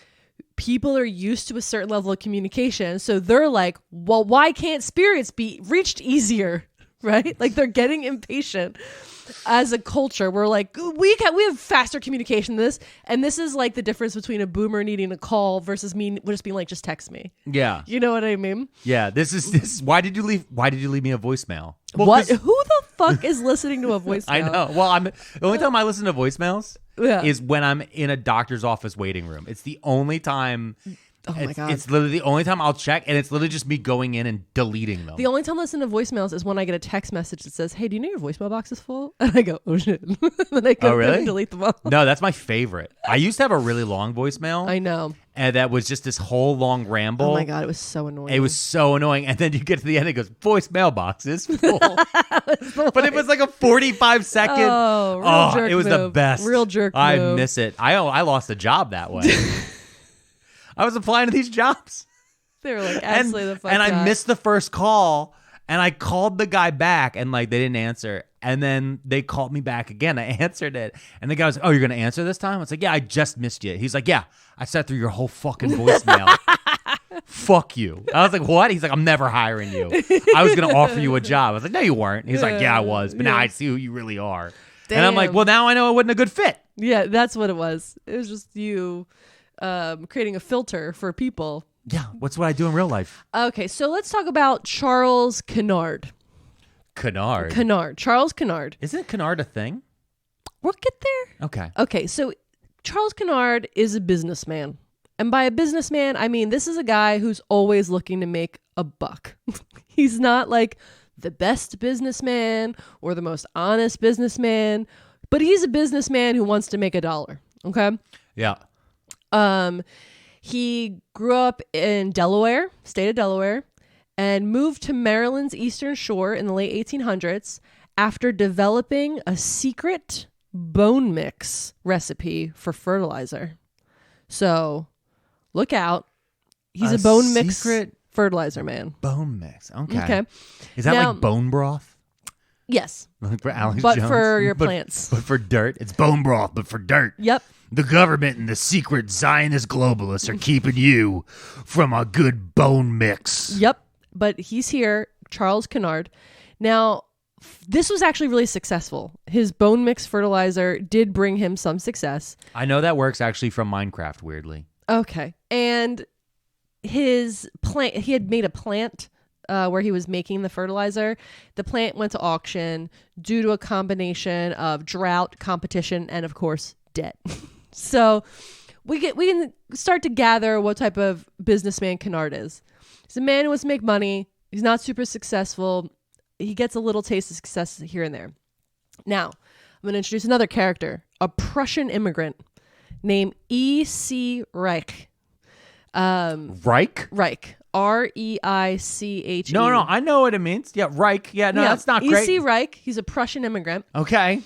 People are used to a certain level of communication. So they're like, well, why can't spirits be reached easier? Right? Like, they're getting impatient. As a culture, we're like, we have faster communication than this, and this is like the difference between a boomer needing a call versus me just being like, just text me. Yeah, you know what I mean? Yeah, this is why did you leave me a voicemail? Well, what? Who the fuck is listening to a voicemail? I know. Well, the only time I listen to voicemails is when I'm in a doctor's office waiting room. It's the only time. Oh my God. It's literally the only time I'll check, and it's literally just me going in and deleting them. The only time I listen to voicemails is when I get a text message that says, hey, do you know your voicemail box is full? And I go, oh shit. Then I go and delete them all. No, that's my favorite. I used to have a really long voicemail. I know. And that was just this whole long ramble. Oh my God, it was so annoying. It was so annoying. And then you get to the end, it goes, voicemail box is full. But it was like a 45-second. Oh, real jerk it was move. the best. Real jerk I move. miss it. I lost a job that way. I was applying to these jobs. They were like, absolutely the fuck And not. I missed the first call, and I called the guy back, and like they didn't answer. And then they called me back again. I answered it. And the guy was like, oh, you're going to answer this time? I was like, yeah, I just missed you. He's like, yeah, I sat through your whole fucking voicemail. Fuck you. I was like, what? He's like, I'm never hiring you. I was going to offer you a job. I was like, no, you weren't. He's like, yeah, I was. But now I see who you really are. Damn. And I'm like, well, now I know it wasn't a good fit. Yeah, that's what it was. It was just you creating a filter for people Yeah, what's what I do in real life? Okay, so let's talk about Charles Kennard. Kennard. Charles Kennard. Isn't Kennard a thing? We'll get there. Okay. Okay, so Charles Kennard is a businessman. And by a businessman, I mean this is a guy who's always looking to make a buck. He's not like the best businessman or the most honest businessman, but he's a businessman who wants to make $1. Okay? Yeah. He grew up in Delaware, state of Delaware, and moved to Maryland's Eastern Shore in the late 1800s after developing a secret bone mix recipe for fertilizer. So, look out. He's a bone mix secret fertilizer man. Bone mix. Okay. Okay. Is that Now- like bone broth? Yes. Like for Alex But Jones? for your But- plants. But for dirt. It's bone broth, but for dirt. Yep. The government and the secret Zionist globalists are keeping you from a good bone mix. Yep. But he's here, Charles Kennard. Now, this was actually really successful. His bone mix fertilizer did bring him some success. I know that works actually from Minecraft, weirdly. Okay. And his plant, he had made a plant where he was making the fertilizer. The plant went to auction due to a combination of drought, competition, and of course, debt. So we can start to gather what type of businessman Kennard is. He's a man who wants to make money. He's not super successful. He gets a little taste of success here and there. Now, I'm going to introduce another character, a Prussian immigrant named E.C. Reich. Reich? Reich. R-E-I-C-H-E. No, I know what it means. Yeah, Reich. Yeah, no, that's not great. E.C. Reich. He's a Prussian immigrant. Okay.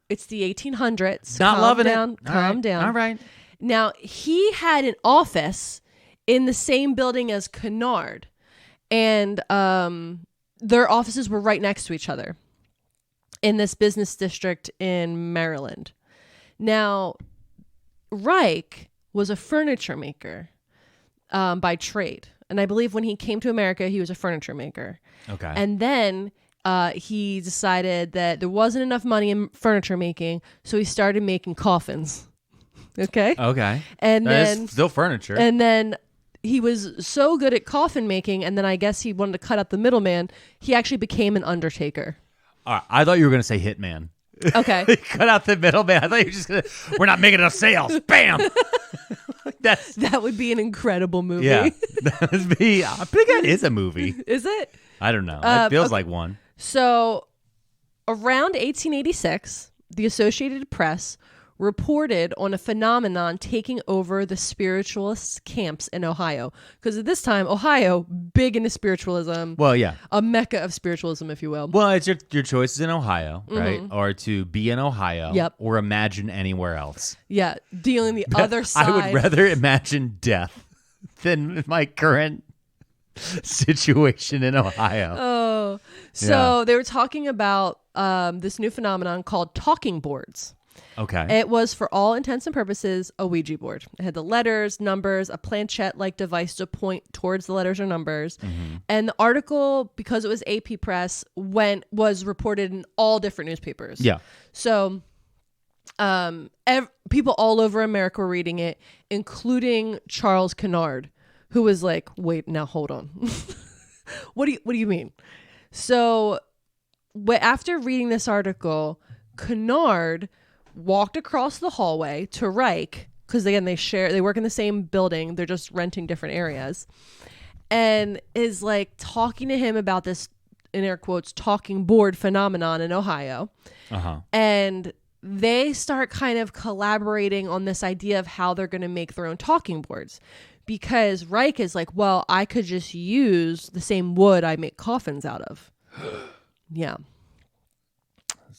It's the 1800s. Not loving it. Calm down. All right. Now, he had an office in the same building as Kennard, and their offices were right next to each other in this business district in Maryland. Now, Reich was a furniture maker by trade, and I believe when he came to America, he was a furniture maker. Okay. And then he decided that there wasn't enough money in furniture making, so he started making coffins. Okay. And then still furniture. And then he was so good at coffin making, and then I guess he wanted to cut out the middleman. He actually became an undertaker. All right, I thought you were going to say hitman. Okay. Cut out the middleman. I thought you were just going to, we're not making enough sales. Bam. That would be an incredible movie. Yeah. That would be, I think that is a movie. Is it? I don't know. It feels like one. So around 1886, the Associated Press reported on a phenomenon taking over the spiritualist camps in Ohio. Because at this time, Ohio, big into spiritualism. Well, yeah. A mecca of spiritualism, if you will. Well, it's your choices in Ohio, right? Or to be in Ohio. Yep. Or imagine anywhere else. Yeah, dealing the other side. I would rather imagine death than my current situation in Ohio. Oh, so they were talking about this new phenomenon called talking boards. Okay. It was, for all intents and purposes, a Ouija board. It had the letters, numbers, a planchette-like device to point towards the letters or numbers. Mm-hmm. And the article, because it was AP Press, was reported in all different newspapers. Yeah. So people all over America were reading it, including Charles Kennard, who was like, wait, now hold on. What do you mean? So after reading this article, Kennard walked across the hallway to Reich, because again, they work in the same building, they're just renting different areas, and is like talking to him about this, in air quotes, talking board phenomenon in Ohio. And they start kind of collaborating on this idea of how they're going to make their own talking boards, because Reich is like, well, I could just use the same wood I make coffins out of. Yeah.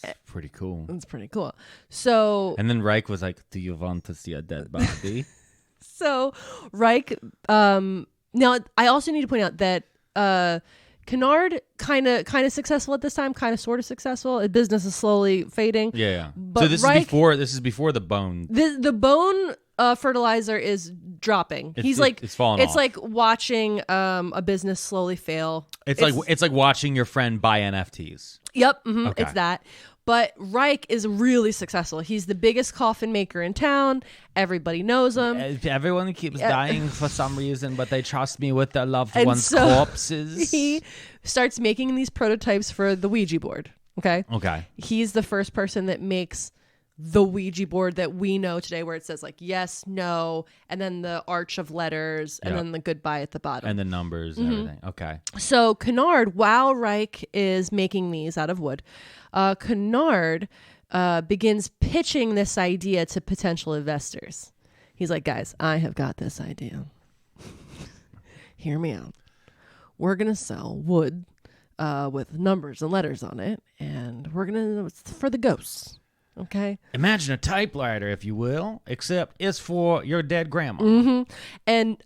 That's pretty cool. That's pretty cool. So, and then Reich was like, do you want to see a dead body? So Reich, now I also need to point out that Kennard kind of successful at this time, kind of sort of successful. His business is slowly fading. Yeah. But so this is before the bone. The bone fertilizer is dropping. It's falling off. It's like watching a business slowly fail. It's like watching your friend buy NFTs. Yep, Okay. It's that. But Reich is really successful. He's the biggest coffin maker in town. Everybody knows him. Everyone keeps dying for some reason, but they trust me with their loved And ones' so corpses. He starts making these prototypes for the Ouija board. Okay. He's the first person that makes the Ouija board that we know today, where it says like yes, no, and then the arch of letters, and then the goodbye at the bottom, and the numbers and everything. Okay. So Kennard, while Reich is making these out of wood, Kennard begins pitching this idea to potential investors. He's like, guys, I have got this idea. Hear me out. We're gonna sell wood with numbers and letters on it, and it's for the ghosts. Okay. Imagine a typewriter, if you will, except it's for your dead grandma. And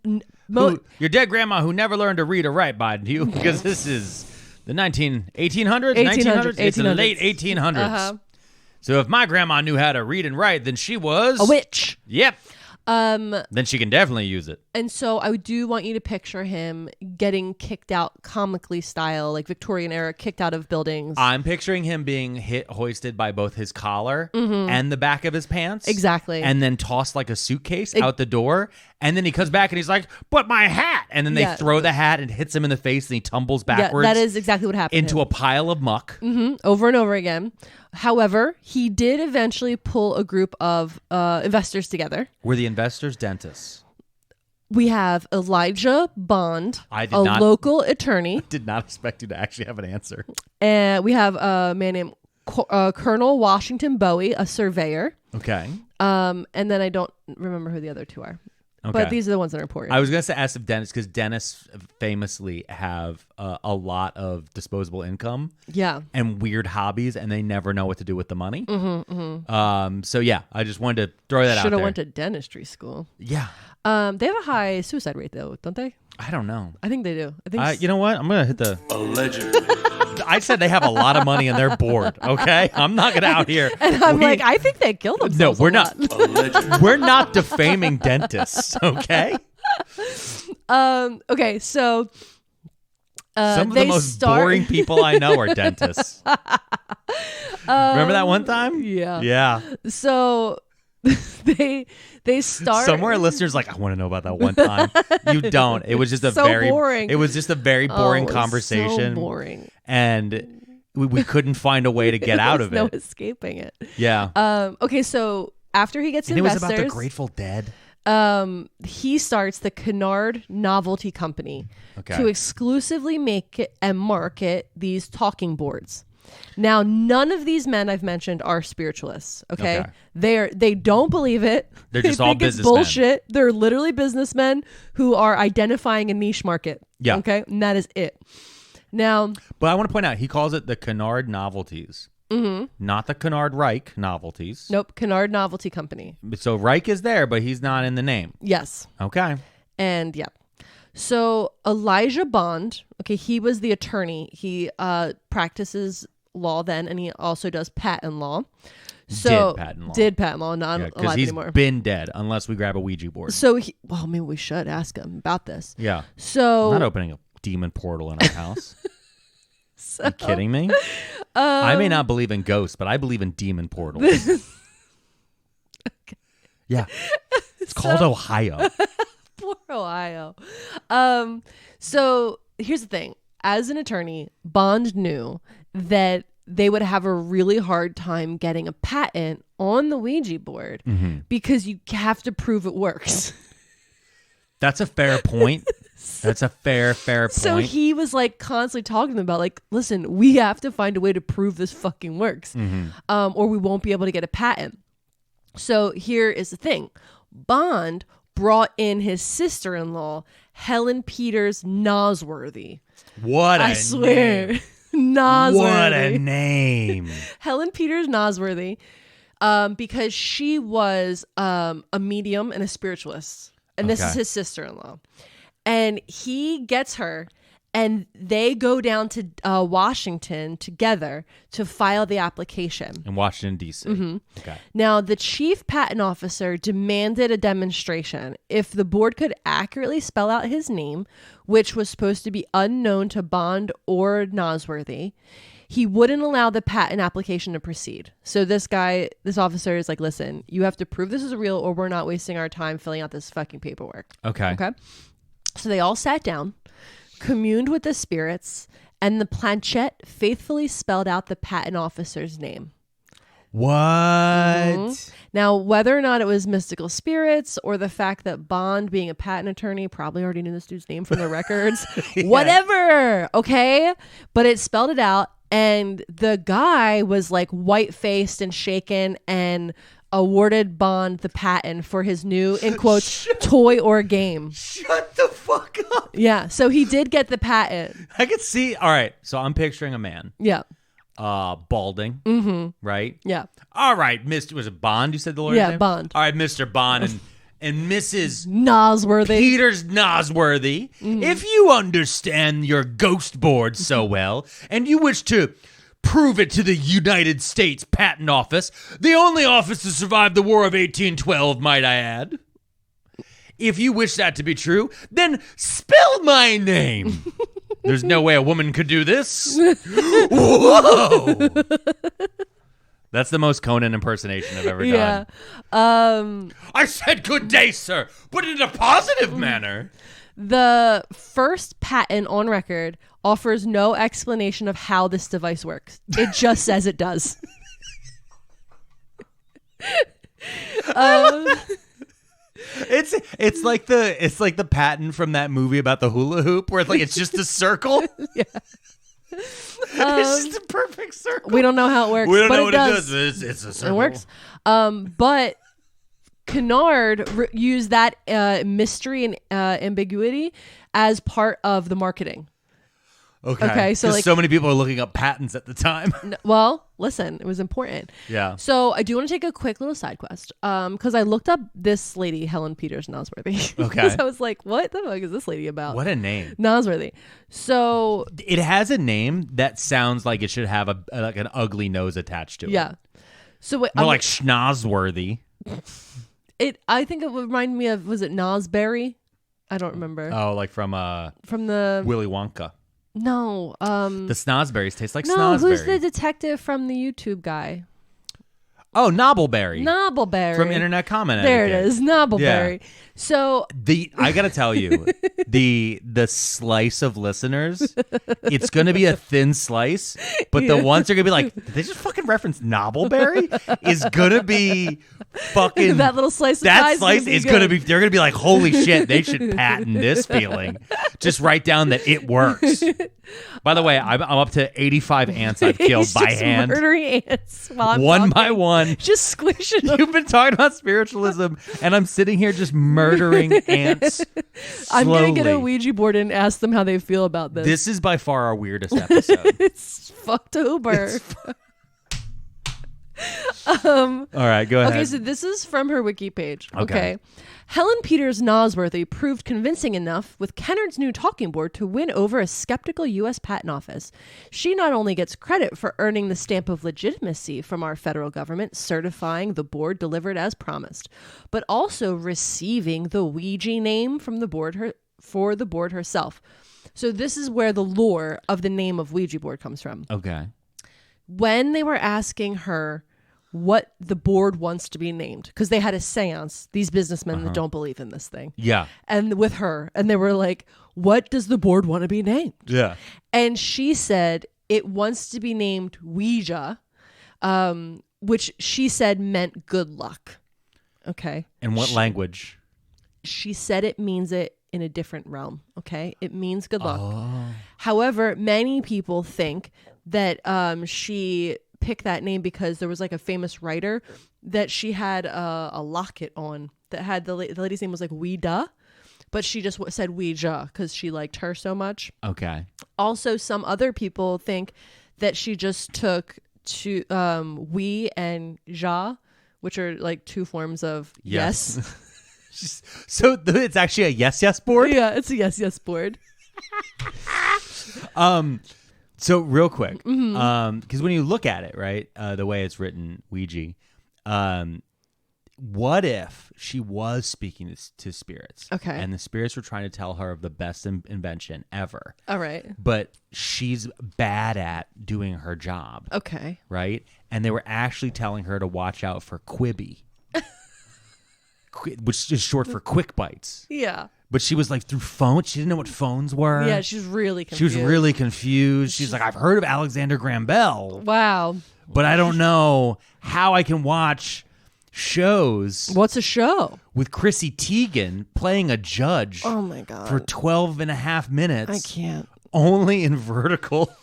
your dead grandma who never learned to read or write, by you, because this is the 1800s? 1900s? It's the late 1800s. So if my grandma knew how to read and write, then she was... a witch. Yep. Then she can definitely use it. And so I do want you to picture him getting kicked out comically style, like Victorian era, kicked out of buildings. I'm picturing him being hoisted by both his collar and the back of his pants. Exactly. And then tossed like a suitcase out the door. And then he comes back and he's like, but my hat. And then they throw the hat and hits him in the face and he tumbles backwards. Yeah, that is exactly what happened. Into a pile of muck. Over and over again. However, he did eventually pull a group of investors together. Were the investors dentists? We have Elijah Bond, local attorney. Did not expect you to actually have an answer. And we have a man named Colonel Washington Bowie, a surveyor. Okay. And then I don't remember who the other two are. Okay. But these are the ones that are important. I was going to ask if dentists, because dentists famously have a lot of disposable income. Yeah. And weird hobbies, and they never know what to do with the money. So yeah, I just wanted to throw that out there. Should have went to dentistry school. Yeah. They have a high suicide rate, though, don't they? I don't know. I think they do. I think. You know what? I'm going to hit the... Allegedly. I said they have a lot of money and they're bored, okay? I'm not going to out here. And I'm like, I think they kill themselves. No, we're not. We're not defaming dentists, okay? Okay, so... some of the most boring people I know are dentists. Remember that one time? Yeah. Yeah. So... they start somewhere a listener's like, I want to know about that one time. You don't. It was just a boring. It was just a very boring conversation. So boring. And we couldn't find a way to get out of it. No escaping it. Yeah. Okay, so after he gets and investors, it was about the Grateful Dead. He starts the Kennard Novelty Company to exclusively make it and market these talking boards. Now, none of these men I've mentioned are spiritualists. Okay. They don't believe it. They're just all businessmen. It's bullshit. They're literally businessmen who are identifying a niche market. Yeah. Okay. And that is it. Now, but I want to point out, he calls it the Kennard Novelties, not the Kennard Reich Novelties. Nope. Kennard Novelty Company. So Reich is there, but he's not in the name. Yes. Okay. And yeah. So Elijah Bond, he was the attorney. He practices law then, and he also does patent law. Did patent law, not alive anymore. Because he's been dead, unless we grab a Ouija board. So, maybe we should ask him about this. Yeah. So, I'm not opening a demon portal in our house. Are you kidding me? I may not believe in ghosts, but I believe in demon portals. Yeah. It's called Ohio. Poor Ohio. So, here's the thing. As an attorney, Bond knew that they would have a really hard time getting a patent on the Ouija board because you have to prove it works. That's a fair point. That's a fair point. So he was like constantly talking to them about like, listen, we have to find a way to prove this fucking works, or we won't be able to get a patent. So here is the thing. Bond brought in his sister-in-law, Helen Peters Nosworthy. I swear. Name. Nosworthy. What a name. Helen Peters Nosworthy, because she was a medium and a spiritualist. And this is his sister-in-law. And he gets her, and they go down to Washington together to file the application. In Washington, D.C. Okay. Now, the chief patent officer demanded a demonstration. If the board could accurately spell out his name, which was supposed to be unknown to Bond or Nosworthy, he wouldn't allow the patent application to proceed. So this officer is like, listen, you have to prove this is real or we're not wasting our time filling out this fucking paperwork. Okay. So they all sat down, communed with the spirits, and the planchette faithfully spelled out the patent officer's name. What? Mm-hmm. Now, whether or not it was mystical spirits or the fact that Bond, being a patent attorney, probably already knew this dude's name from the records, whatever, okay? But it spelled it out, and the guy was like white-faced and shaken and awarded Bond the patent for his new, in quotes, toy or game. Shut the fuck up. Yeah, so he did get the patent. I could see. All right, so I'm picturing a man. Yeah. Balding. Right? Yeah. All right, was it Bond you said the lawyer's name? Yeah, Bond. All right, Mr. Bond and Mrs. Nosworthy. Peters Nosworthy. If you understand your ghost board so well and you wish to prove it to the United States Patent Office, the only office to survive the War of 1812, might I add. If you wish that to be true, then spell my name. There's no way a woman could do this. Whoa! That's the most Conan impersonation I've ever done. I said good day, sir, but in a positive manner. The first patent on record offers no explanation of how this device works. It just says it does. It's like the patent from that movie about the hula hoop where it's just a circle. Yeah. It's just a perfect circle. We don't know how it works. We don't but know what it it does. does. It's a circle. It works. But Kennard used that mystery and ambiguity as part of the marketing. Okay, so like, so many people are looking up patents at the time. Well, listen, it was important. Yeah. So I do want to take a quick little side quest, because I looked up this lady, Helen Peters Nosworthy. Okay. So I was like, what the fuck is this lady about? What a name. Nosworthy. So it has a name that sounds like it should have like an ugly nose attached to it. Yeah. So wait, more like Schnozworthy. I think it would remind me of, was it Nosberry? I don't remember. Oh, like from the Willy Wonka. No. The snozberries taste like no, snozberry. Who's the detective from the YouTube guy? Oh, Knobbleberry. Knobbleberry. From Internet Comment There Etiquette. it is, Knobbleberry. Yeah. So I gotta tell you, the slice of listeners, it's gonna be a thin slice, but the ones are gonna be like, did they just fucking reference Knobbleberry? Is gonna be fucking that little slice. That slice is gonna be. They're gonna be like, holy shit, they should patent this feeling. Just write down that it works. By the way, I'm up to 85 ants I've killed by hand. Murdering ants while I'm one talking. by one. Just squishing them. You've been talking about spiritualism, and I'm sitting here just murdering ants. I'm going to get a Ouija board and ask them how they feel about this. This is by far our weirdest episode. It's fucktober. All right, go ahead. Okay, so this is from her wiki page. Okay. Helen Peters Nosworthy proved convincing enough with Kennard's new talking board to win over a skeptical U.S. Patent Office. She not only gets credit for earning the stamp of legitimacy from our federal government, certifying the board delivered as promised, but also receiving the Ouija name from the board for the board herself. So this is where the lore of the name of Ouija board comes from. Okay. When they were asking her what the board wants to be named, because they had a seance, these businessmen that don't believe in this thing. Yeah. And with her, and they were like, what does the board want to be named? Yeah. And she said it wants to be named Ouija, which she said meant good luck. Okay. In what language? She said it means it in a different realm. Okay. It means good luck. Oh. However, many people think that she picked that name because there was like a famous writer that she had a locket on that had the lady's name was like Ouija, but she just said Ouija because she liked her so much. Okay. Also, some other people think that she just took to oui and ja, which are like two forms of yes. So it's actually a yes board? Yeah, it's a yes board. So real quick, because when you look at it, right, the way it's written, Ouija, what if she was speaking to spirits? Okay. And the spirits were trying to tell her of the best invention ever. All right. But she's bad at doing her job. Okay. Right? And they were actually telling her to watch out for Quibi, which is short for quick bites. Yeah. But she was like through phone. She didn't know what phones were. Yeah, she's really confused. She was really confused. She's like, I've heard of Alexander Graham Bell. Wow. But I don't know how I can watch shows. What's a show? With Chrissy Teigen playing a judge. Oh my God. For 12 and a half minutes. I can't. Only in vertical.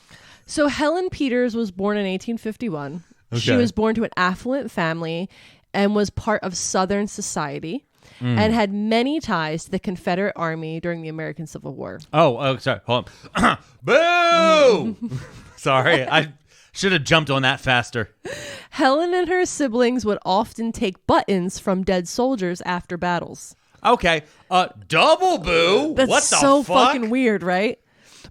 So Helen Peters was born in 1851. Okay. She was born to an affluent family and was part of Southern society and had many ties to the Confederate Army during the American Civil War. Oh, sorry. Hold on. Boo! Sorry. I should have jumped on that faster. Helen and her siblings would often take buttons from dead soldiers after battles. Okay. Double boo? That's what the so fuck? fucking weird, right?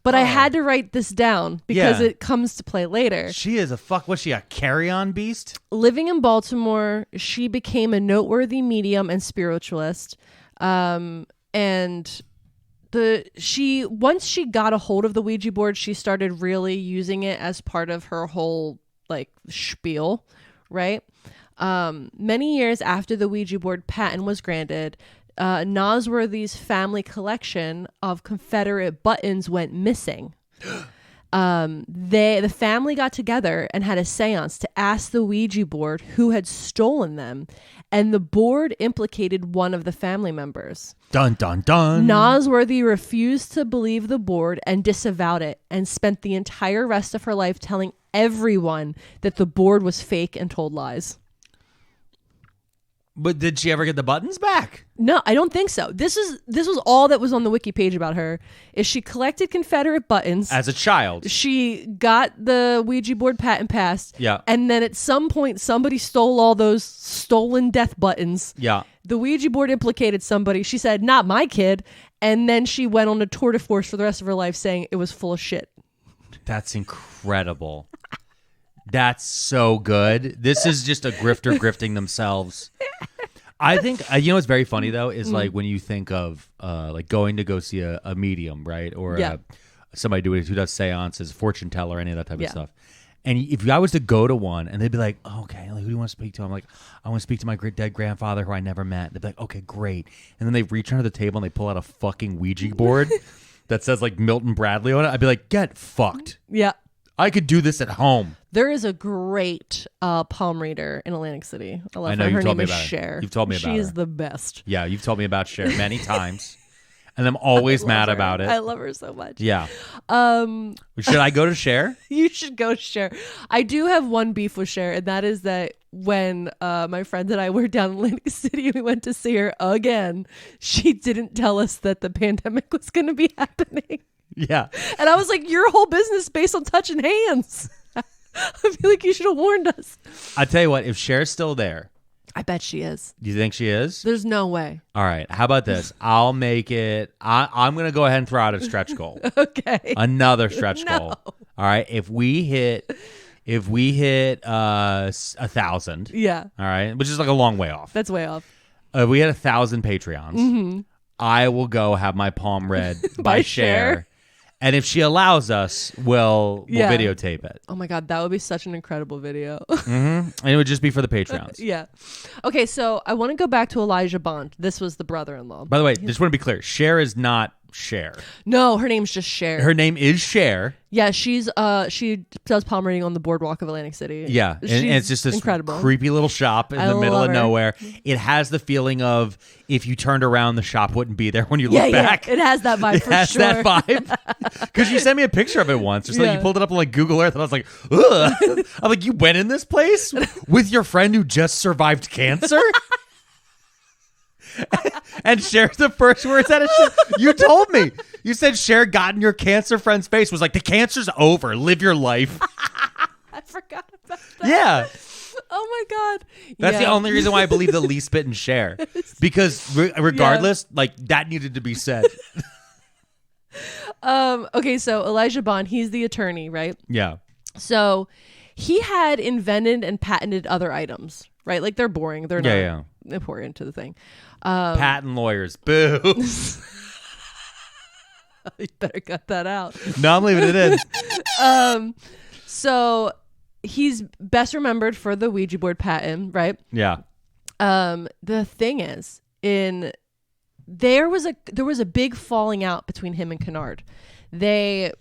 But I had to write this down because Yeah. it comes to play later. She is was she a carry-on beast? Living in Baltimore, she became a noteworthy medium and spiritualist. And once she got a hold of the Ouija board, she started really using it as part of her whole like spiel, right? Many years after the Ouija board patent was granted, Nosworthy's family collection of Confederate buttons went missing. The family got together and had a seance to ask the Ouija board who had stolen them, and the board implicated one of the family members. Dun, dun, dun. Nosworthy refused to believe the board and disavowed it, and spent the entire rest of her life telling everyone that the board was fake and told lies. But did she ever get the buttons back? No, I don't think so. This was all that was on the wiki page about her. Is she collected Confederate buttons As a child. She got the Ouija board patent passed. Yeah. And then at some point, somebody stole all those stolen death buttons. Yeah. The Ouija board implicated somebody. She said, "Not my kid." And then she went on a tour de force for the rest of her life saying it was full of shit. That's incredible. That's so good. This is just a grifter grifting themselves. I think, what's very funny, though, is like when you think of like going to go see a medium, right? Or somebody who does seances, fortune teller, any of that type of stuff. And if I was to go to one and they'd be like, oh, okay, like, who do you want to speak to? I'm like, I want to speak to my dead grandfather who I never met. They'd be like, okay, great. And then they reach under the table and they pull out a fucking Ouija board that says like Milton Bradley on it. I'd be like, get fucked. Yeah. I could do this at home. There is a great palm reader in Atlantic City. I love I know, her. you've Her told name me is about it. Cher. You've told me about her. She's the best. Yeah, you've told me about Cher many times. And I'm always mad her. about it. I love her so much. Yeah. Should I go to Cher? You should go Cher. I do have one beef with Cher, and that is that when my friends and I were down in Atlantic City and we went to see her again, she didn't tell us that the pandemic was going to be happening. Yeah. And I was like, your whole business is based on touching hands. I feel like you should have warned us. I tell you what, if Cher's still there, I bet she is. do you think she is? There's no way. All right. How about this? I'll make it. I'm going to go ahead and throw out a stretch goal. Okay. Another stretch No. goal. All right. If we hit 1,000. Yeah. All right. Which is like a long way off. That's way off. If we hit 1,000 Patreons, I will go have my palm read by Cher. Cher. And if she allows us, we'll videotape it. Oh my God, that would be such an incredible video. And it would just be for the Patreons. Yeah. Okay, so I want to go back to Elijah Bond. This was the brother-in-law. By the way, just want to be clear. Cher is not Cher. No, her name's just Cher. Her name is Cher. Yeah, she does palm reading on the boardwalk of Atlantic City. Yeah, and it's just this incredible. creepy little shop in the middle love of her. nowhere. It has the feeling of if you turned around, the shop wouldn't be there when you look back. It has that vibe It for has sure. that vibe. Because you sent me a picture of it once. Just like Yeah. you pulled it up on like Google Earth, and I was like, ugh. I'm like, you went in this place with your friend who just survived cancer? And Cher's the first words out of Cher. You told me. You said Cher got in your cancer friend's face, was like, the cancer's over. Live your life. I forgot about that. Yeah. Oh my God. That's the Yeah. only reason why I believe the least bit in Cher. Because regardless, like that needed to be said. Okay, so Elijah Bond, he's the attorney, right? Yeah. So he had invented and patented other items, right? Like they're boring. They're not. Yeah. important to the thing. Patent lawyers. Boo. You better cut that out. No, I'm leaving it in. So he's best remembered for the Ouija board patent, right? Yeah. The thing is, there was a big falling out between him and Kennard. There's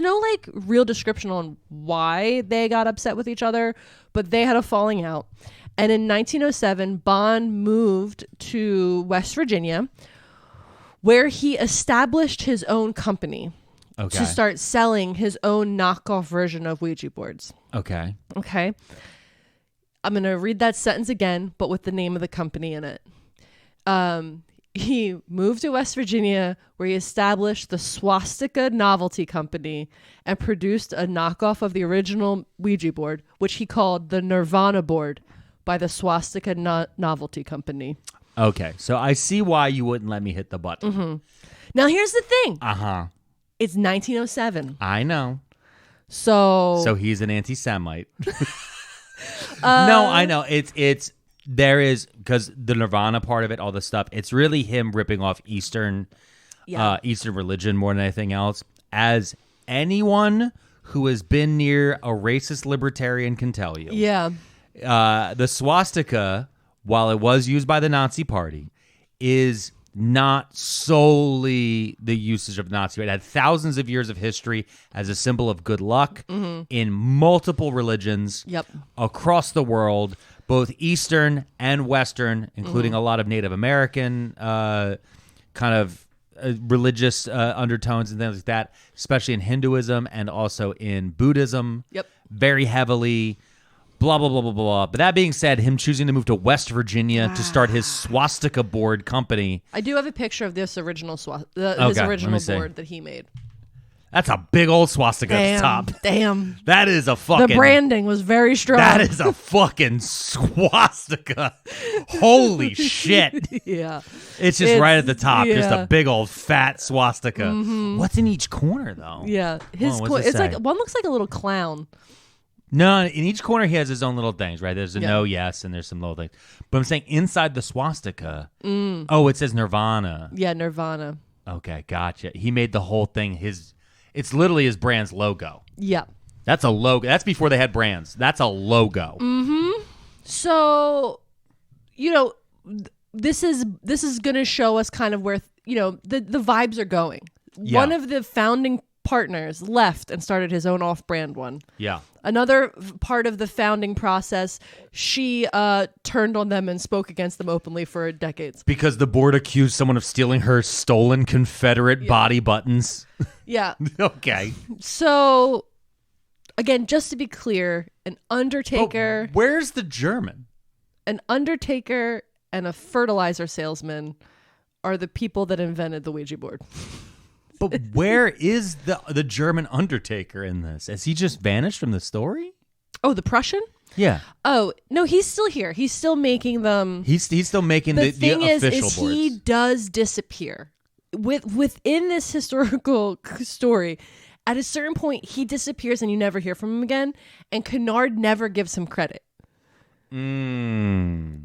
no like real description on why they got upset with each other, but they had a falling out. And in 1907, Bond moved to West Virginia, where he established his own company to start selling his own knockoff version of Ouija boards. Okay. I'm going to read that sentence again, but with the name of the company in it. He moved to West Virginia, where he established the Swastika Novelty Company and produced a knockoff of the original Ouija board, which he called the Nirvana board by the Swastika Novelty Company. Okay, so I see why you wouldn't let me hit the button. Mm-hmm. Now, here's the thing. Uh-huh. It's 1907. I know. So he's an anti-Semite. No, I know. There is, because the Nirvana part of it, all the stuff, it's really him ripping off Eastern religion more than anything else. As anyone who has been near a racist libertarian can tell you. Yeah. The swastika, while it was used by the Nazi Party, is not solely the usage of the Nazi Party. It had thousands of years of history as a symbol of good luck in multiple religions across the world, both Eastern and Western, including a lot of Native American kind of religious undertones and things like that, especially in Hinduism and also in Buddhism. Very heavily. Blah, blah, blah, blah, blah. But that being said, him choosing to move to West Virginia to start his swastika board company. I do have a picture of this original his original board that he made. That's a big old swastika at the top. Damn. That is a fucking... The branding was very strong. That is a fucking swastika. Holy shit. Yeah. It's right at the top. Just a big old fat swastika. What's in each corner, though? Yeah. It's like, one looks like a little clown. No, in each corner he has his own little things, right? There's a no, yes, and there's some little things. But I'm saying inside the swastika, it says Nirvana. Yeah, Nirvana. Okay, gotcha. He made the whole thing it's literally his brand's logo. Yeah. That's a logo. That's before they had brands. That's a logo. Mm-hmm. So, this is going to show us kind of where, the vibes are going. Yeah. One of the founding partners left and started his own off-brand one. Yeah. Another part of the founding process, she turned on them and spoke against them openly for decades. Because the board accused someone of stealing her stolen Confederate body buttons. Yeah. Okay. So, again, just to be clear, an undertaker... where's the German? An undertaker and a fertilizer salesman are the people that invented the Ouija board. But where is the German undertaker in this? Has he just vanished from the story? Oh, the Prussian? Yeah. Oh, no, he's still here. He's still making them. He's still making the thing official is boards. He does disappear. Within this historical story, at a certain point, he disappears and you never hear from him again. And Kennard never gives him credit.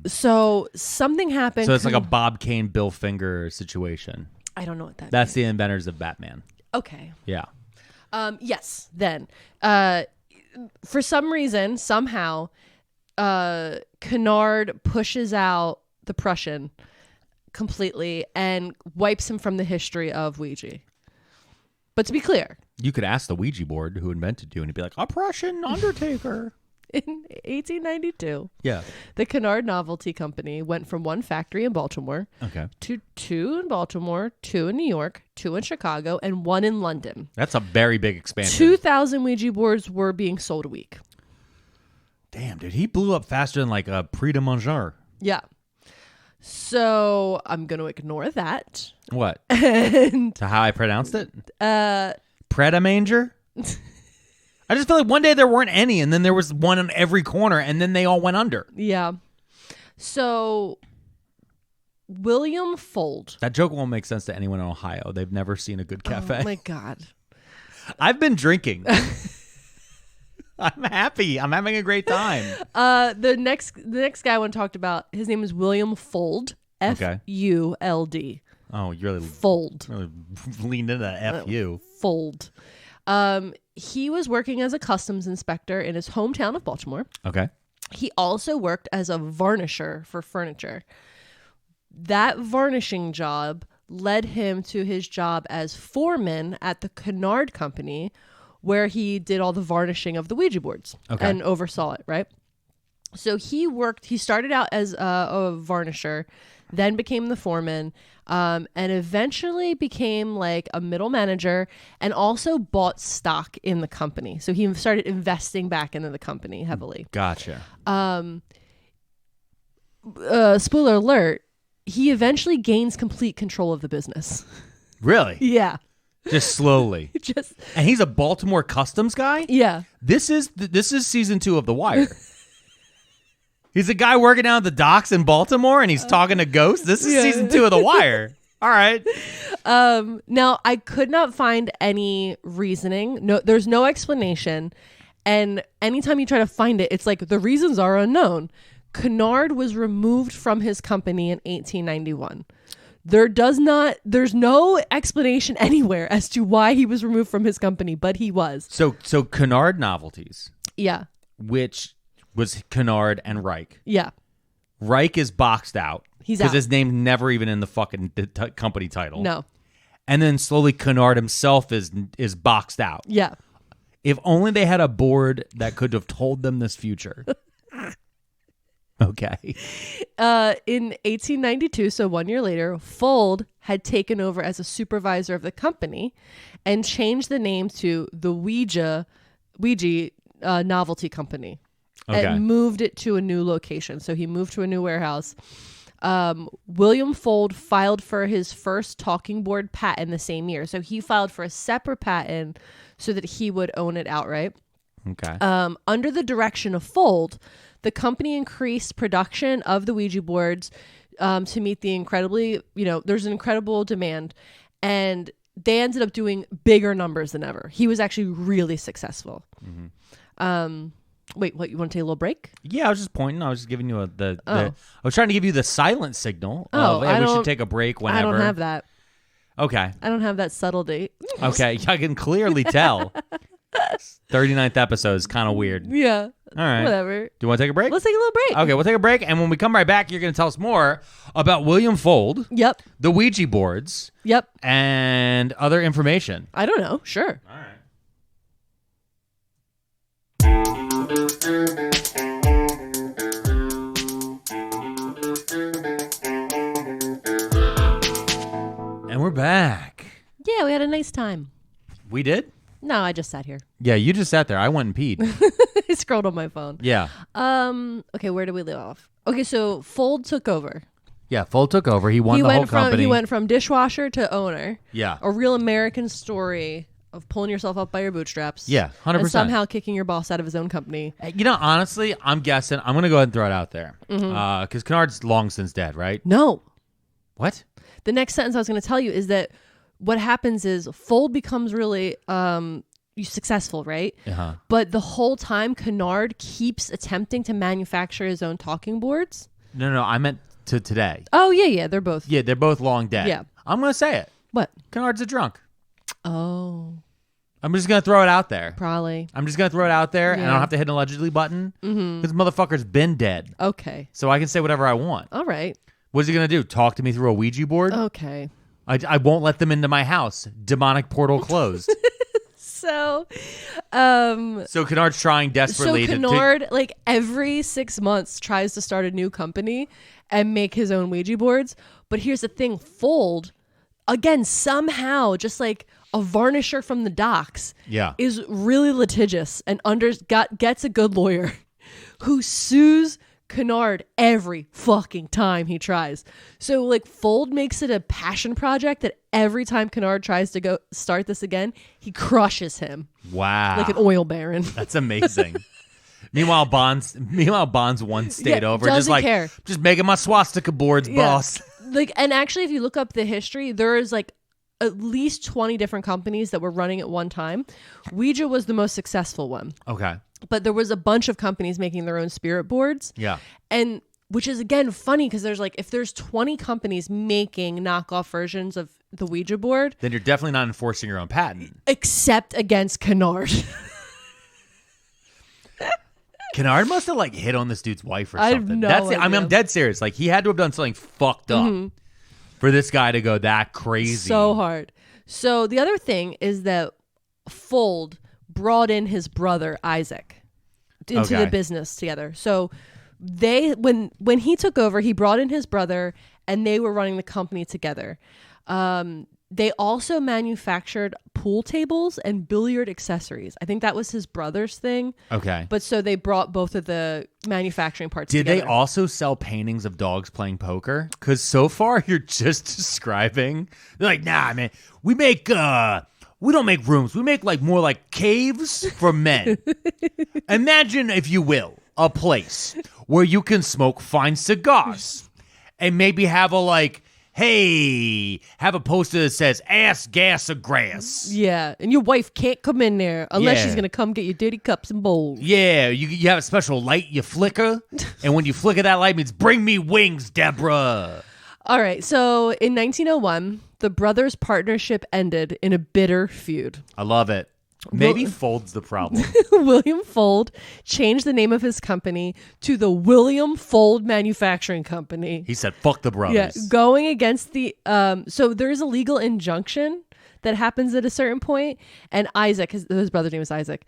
So something happened. So it's like a Bob Kane, Bill Finger situation. I don't know what that That's means. the inventors of Batman. Okay. Yeah. Yes, then. For some reason, somehow, Kennard pushes out the Prussian completely and wipes him from the history of Ouija. But to be clear... You could ask the Ouija board who invented you, and he'd be like, a Prussian undertaker. In 1892, the Kennard Novelty Company went from one factory in Baltimore to two in Baltimore, two in New York, two in Chicago, and one in London. That's a very big expansion. 2,000 Ouija boards were being sold a week. Damn, dude, he blew up faster than like a Prix de Manger. Yeah. So I'm going to ignore that. What? And to how I pronounced it? Pret-a-manger? I just feel like one day there weren't any, and then there was one on every corner, and then they all went under. Yeah. So, William Fold. That joke won't make sense to anyone in Ohio. They've never seen a good cafe. Oh, my God. I've been drinking. I'm happy. I'm having a great time. The next guy I want to talk about, his name is William Fuld. F-U-L-D. Oh, you really Fuld. Really leaned into that F-U. Fuld. He was working as a customs inspector in his hometown of Baltimore. Okay. He also worked as a varnisher for furniture. That varnishing job led him to his job as foreman at the Kennard Company, where he did all the varnishing of the Ouija boards and oversaw it, right? So he started out as a varnisher, then became the foreman, and eventually became like a middle manager and also bought stock in the company. So he started investing back into the company heavily. Gotcha. Spoiler alert, he eventually gains complete control of the business. Really? Yeah. Just slowly. And he's a Baltimore customs guy? Yeah. This is season 2 of The Wire. He's a guy working down at the docks in Baltimore and he's talking to ghosts. This is season 2 of The Wire. All right. Now, I could not find any reasoning. No, there's no explanation. And anytime you try to find it, it's like the reasons are unknown. Kennard was removed from his company in 1891. There's no explanation anywhere as to why he was removed from his company, but he was. So Kennard Novelties. Yeah. Which was Kennard and Reich. Yeah. Reich is boxed out. He's out. Because his name's never even in the fucking company title. No. And then slowly Kennard himself is boxed out. Yeah. If only they had a board that could have told them this future. Okay. In 1892, so 1 year later, Fuld had taken over as a supervisor of the company and changed the name to the Ouija Novelty Company. Okay. And moved it to a new location. So he moved to a new warehouse. William Fuld filed for his first talking board patent the same year. So he filed for a separate patent so that he would own it outright. Okay. Under the direction of Fuld, the company increased production of the Ouija boards to meet the there's an incredible demand. And they ended up doing bigger numbers than ever. He was actually really successful. Mm-hmm. Wait, what? You want to take a little break? Yeah, I was just pointing. I was just giving you I was trying to give you the silent signal. We should take a break whenever. I don't have that. Okay. I don't have that subtlety. Okay, I can clearly tell. 39th episode is kind of weird. Yeah. All right. Whatever. Do you want to take a break? Let's take a little break. Okay, we'll take a break, and when we come right back, you're going to tell us more about William Fuld. Yep. The Ouija boards. Yep. And other information. I don't know. Sure. All right. And we're back. Yeah, we had a nice time. We did? No, I just sat here. Yeah, you just sat there. I went and peed. I scrolled on my phone. Yeah. Okay, where did we leave off? Okay, so Fuld took over. Yeah, Fuld took over. He won the whole company. He went from dishwasher to owner. Yeah. A real American story of pulling yourself up by your bootstraps. Yeah, 100%. And somehow kicking your boss out of his own company. You know, honestly, I'm guessing. I'm going to go ahead and throw it out there. Because Kennard's long since dead, right? No. What? The next sentence I was going to tell you is that what happens is Fuld becomes really successful, right? Uh-huh. But the whole time, Kennard keeps attempting to manufacture his own talking boards. No, I meant to today. Oh, yeah, they're both. Yeah, they're both long dead. Yeah. I'm going to say it. What? Kennard's a drunk. Oh. I'm just going to throw it out there. Probably. I'm just going to throw it out there, and I don't have to hit an allegedly button. Because motherfucker's been dead. Okay. So I can say whatever I want. All right. What's he going to do? Talk to me through a Ouija board? Okay. I won't let them into my house. Demonic portal closed. So Kennard's trying desperately So Kennard, like every 6 months, tries to start a new company and make his own Ouija boards. But here's the thing, Fuld, again, somehow, just like a varnisher from the docks, is really litigious and gets a good lawyer who sues Kennard every fucking time he tries. So like Fuld makes it a passion project that every time Kennard tries to go start this again, he crushes him. Wow. Like an oil baron. That's amazing. Meanwhile, Bonds one stayed over. Doesn't Just like care. Just making my swastika boards, boss. Like, and actually if you look up the history, there is like at least 20 different companies that were running at one time. Ouija was the most successful one. Okay. But there was a bunch of companies making their own spirit boards. Yeah. And which is, again, funny because there's like, if there's 20 companies making knockoff versions of the Ouija board, Then you're definitely not enforcing your own patent. except against Kennard. Kennard must have like hit on this dude's wife or I have something. no That's it. I mean, idea. I'm dead serious. Like he had to have done something fucked up for this guy to go that crazy. So hard. So the other thing is that Fold brought in his brother Isaac into Okay. the business together. So they when he took over, he brought in his brother and they were running the company together. They also manufactured pool tables and billiard accessories. I think that was his brother's thing. Okay. But so they brought both of the manufacturing parts Did together. they also sell paintings of dogs playing poker? Because so far you're just describing. They're like, nah, man. We don't make rooms. We make like more like caves for men. Imagine, if you will, a place where you can smoke fine cigars and maybe have a have a poster that says ass, gas, or grass. Yeah, and your wife can't come in there unless Yeah. she's going to come get your dirty cups and bowls. Yeah, you have a special light you flicker, and when you flicker that light, it means bring me wings, Deborah. All right, so in 1901, the brothers' partnership ended in a bitter feud. I love it. Maybe Fold's the problem. William Fold changed the name of his company to the William Fold Manufacturing Company. He said, fuck the brothers. Yeah, going against the so there is a legal injunction that happens at a certain point, and Isaac, his brother's name is Isaac.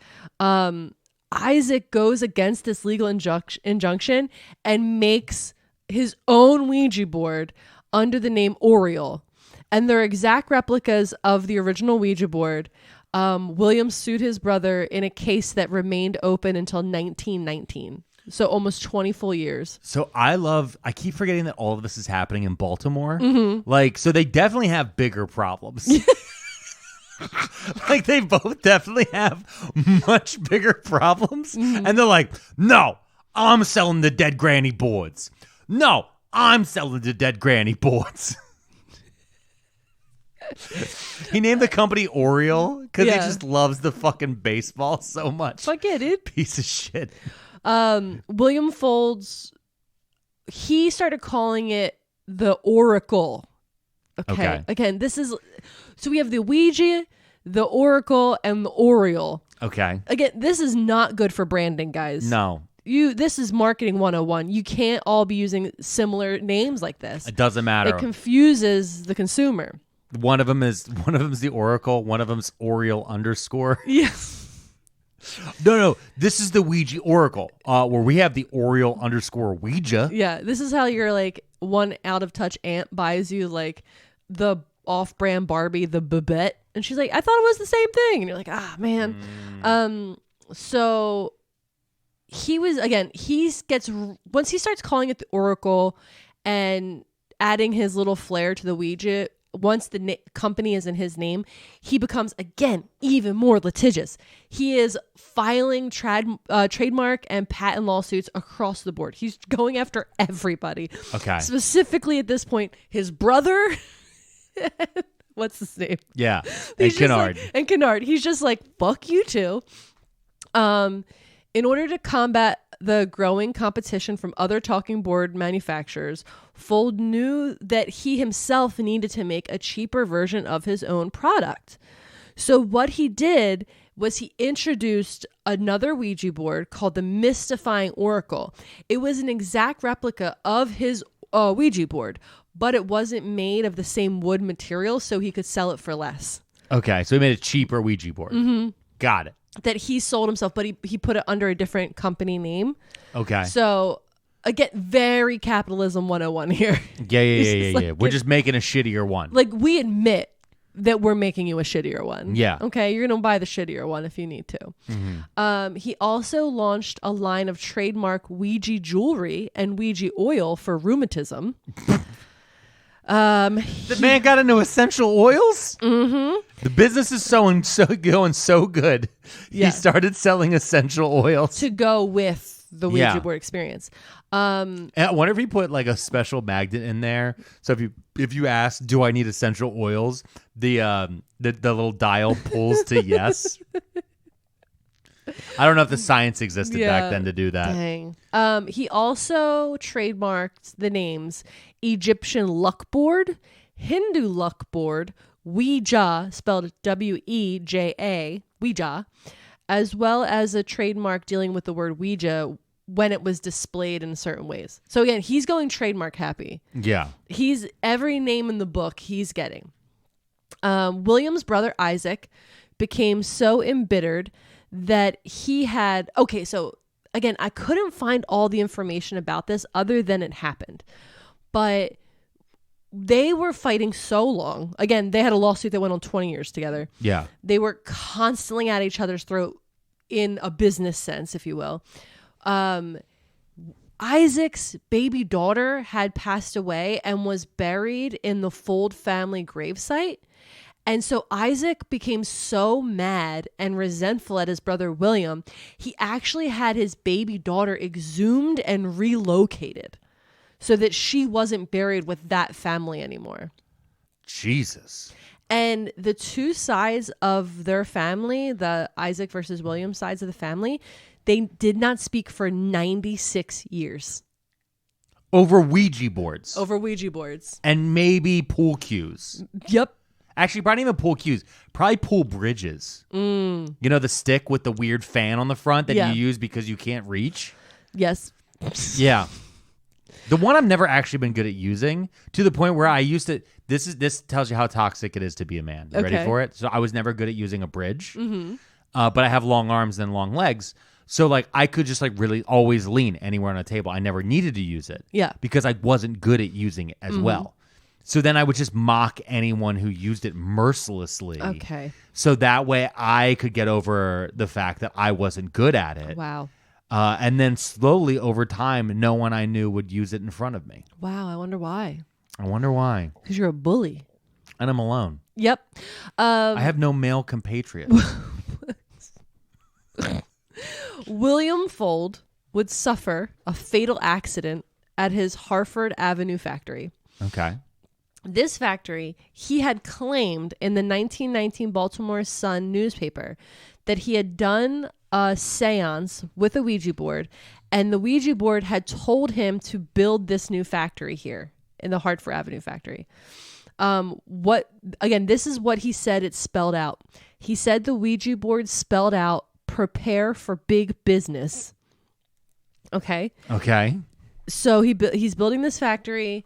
Isaac goes against this legal injunction and makes his own Ouija board under the name Oriole, and they're exact replicas of the original Ouija board. William sued his brother in a case that remained open until 1919. So almost 20 full years. So I keep forgetting that all of this is happening in Baltimore. Like, so they definitely have bigger problems. Like, they both definitely have much bigger problems. And they're like, no, I'm selling the dead granny boards. No, I'm selling the dead granny boards. He named the company Oriole because he just loves the fucking baseball so much. Fuck yeah, dude. Piece of shit. William Folds, he started calling it the Oracle. Okay. Again, this is, so we have the Ouija, the Oracle, and the Oriole. Okay. Again, this is not good for branding, guys. No. This is marketing 101. You can't all be using similar names like this. It doesn't matter. It confuses the consumer. One of them is the Oracle. One of them's Oriole _ Yes. No. This is the Ouija Oracle, where we have the Oriole _ Ouija. Yeah. This is how your like one out of touch aunt buys you like the off-brand Barbie, the Babette, and she's like, I thought it was the same thing, and you're like, ah, man. So he was once he starts calling it the Oracle and adding his little flair to the Ouija. Once the company is in his name, he becomes, again, even more litigious. He is filing trademark and patent lawsuits across the board. He's going after everybody. Okay. Specifically at this point, his brother, what's his name? Yeah. And He's just Kennard. and Kennard. He's just like, fuck you too. In order to combat the growing competition from other talking board manufacturers, Fold knew that he himself needed to make a cheaper version of his own product. So what he did was he introduced another Ouija board called the Mystifying Oracle. It was an exact replica of his Ouija board, but it wasn't made of the same wood material, so he could sell it for less. Okay, so he made a cheaper Ouija board. Got it. That he sold himself, but he put it under a different company name. Okay. So, again, very capitalism 101 here. Yeah. We're just making a shittier one. Like, we admit that we're making you a shittier one. Yeah. Okay, you're going to buy the shittier one if you need to. He also launched a line of trademark Ouija jewelry and Ouija oil for rheumatism. The man got into essential oils? Mm-hmm. The business is going so good. Yeah. He started selling essential oils. To go with the Ouija Yeah. board experience. And I wonder if he put like a special magnet in there. So if you ask, do I need essential oils? The little dial pulls to yes. I don't know if the science existed back then to do that. Dang. He also trademarked the names Egyptian luck board, Hindu luck board, Ouija, spelled W-E-J-A, Ouija, as well as a trademark dealing with the word Ouija when it was displayed in certain ways. So again, he's going trademark happy. Yeah. He's every name in the book he's getting. William's brother Isaac became so embittered that he had... Okay, so again, I couldn't find all the information about this other than it happened. But they were fighting so long. Again, they had a lawsuit that went on 20 years together. Yeah. They were constantly at each other's throat in a business sense, if you will. Isaac's baby daughter had passed away and was buried in the Fold family gravesite. And so Isaac became so mad and resentful at his brother William, he actually had his baby daughter exhumed and relocated so that she wasn't buried with that family anymore. Jesus. And the two sides of their family, the Isaac versus William sides of the family, they did not speak for 96 years. Over Ouija boards. Over Ouija boards. And maybe pool cues. Yep. Actually, probably not even pool cues. Probably pool bridges. You know, the stick with the weird fan on the front that you use because you can't reach? Yes. Yeah. The one I've never actually been good at using, to the point where I used to... This tells you how toxic it is to be a man. You ready for it? So I was never good at using a bridge. But I have long arms and long legs. So like I could just like really always lean anywhere on a table. I never needed to use it. Yeah. Because I wasn't good at using it as well. So then I would just mock anyone who used it mercilessly. Okay. So that way I could get over the fact that I wasn't good at it. Wow. And then slowly over time, no one I knew would use it in front of me. Wow. I wonder why. I wonder why. Because you're a bully. And I'm alone. Yep. I have no male compatriots. William Fold would suffer a fatal accident at his Harford Avenue factory. Okay. This factory, he had claimed in the 1919 Baltimore Sun newspaper that he had done a seance with a Ouija board, and the Ouija board had told him to build this new factory here in the Hartford Avenue factory. This is what he said it spelled out. He said the Ouija board spelled out prepare for big business. Okay. Okay. So he's building this factory.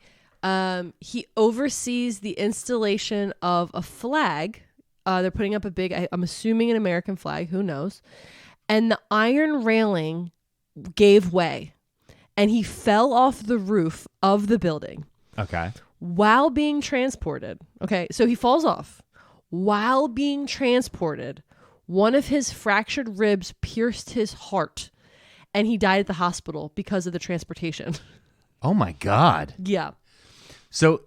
He oversees the installation of a flag. They're putting up a big, I'm assuming an American flag, who knows. And the iron railing gave way and he fell off the roof of the building. Okay. While being transported. Okay. So he falls off. While being transported, one of his fractured ribs pierced his heart and he died at the hospital because of the transportation. Oh my God. Yeah. So,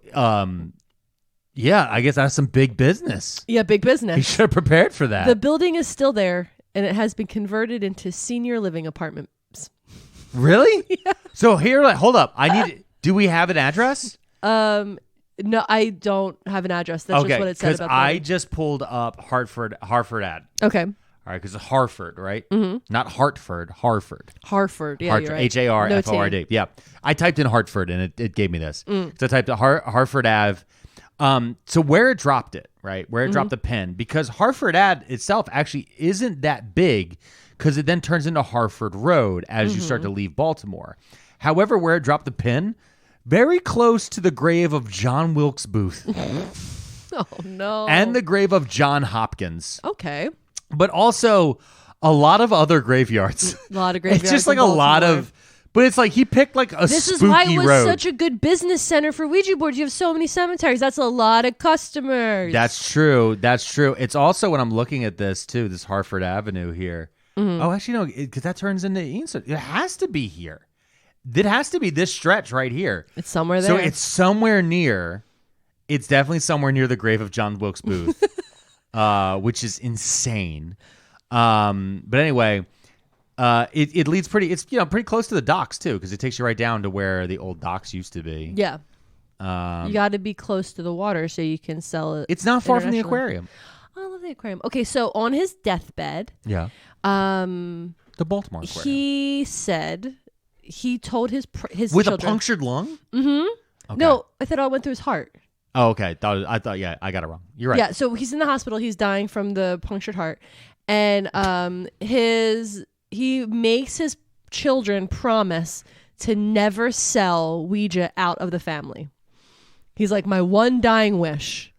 yeah, I guess that's some big business. Yeah, big business. He should have prepared for that. The building is still there, and it has been converted into senior living apartments. Really? Yeah. So here, hold up. Do we have an address? No, I don't have an address. That's just what it said about the I just pulled up Hartford ad. Okay. All right, because it's Hartford, right? Mm-hmm. Not Hartford, Hartford. Hartford, yeah, Hartford, you're right. Harford. Yeah, I typed in Hartford and it gave me this. So I typed Hartford Ave. So where it dropped it, right? Where it dropped the pin, because Hartford Ave itself actually isn't that big, because it then turns into Hartford Road as you start to leave Baltimore. However, where it dropped the pin, very close to the grave of John Wilkes Booth. Oh no! And the grave of John Hopkins. Okay. But also a lot of other graveyards. A lot of graveyards. It's just like a lot of, but it's like he picked like a This spooky is why it was road. such a good business center for Ouija boards. You have so many cemeteries. That's a lot of customers. That's true. That's true. It's also, when I'm looking at this too, this Hartford Avenue here. Oh, actually no, because that turns into Eanston. It has to be here. It has to be this stretch right here. It's somewhere there. So it's somewhere near. It's definitely somewhere near the grave of John Wilkes Booth, which is insane. But anyway, it leads pretty close to the docks too, because it takes you right down to where the old docks used to be. Yeah. You got to be close to the water so you can sell it. It's not far from the aquarium. I love the aquarium. Okay, so on his deathbed, Yeah. The Baltimore aquarium. he said he told his with children, a punctured lung. Mm-hmm. Okay. No, I thought it all went through his heart. Oh, okay. I thought. Yeah, I got it wrong. You're right. Yeah, so he's in the hospital. He's dying from the punctured heart, and he makes his children promise to never sell Ouija out of the family. He's like, my one dying wish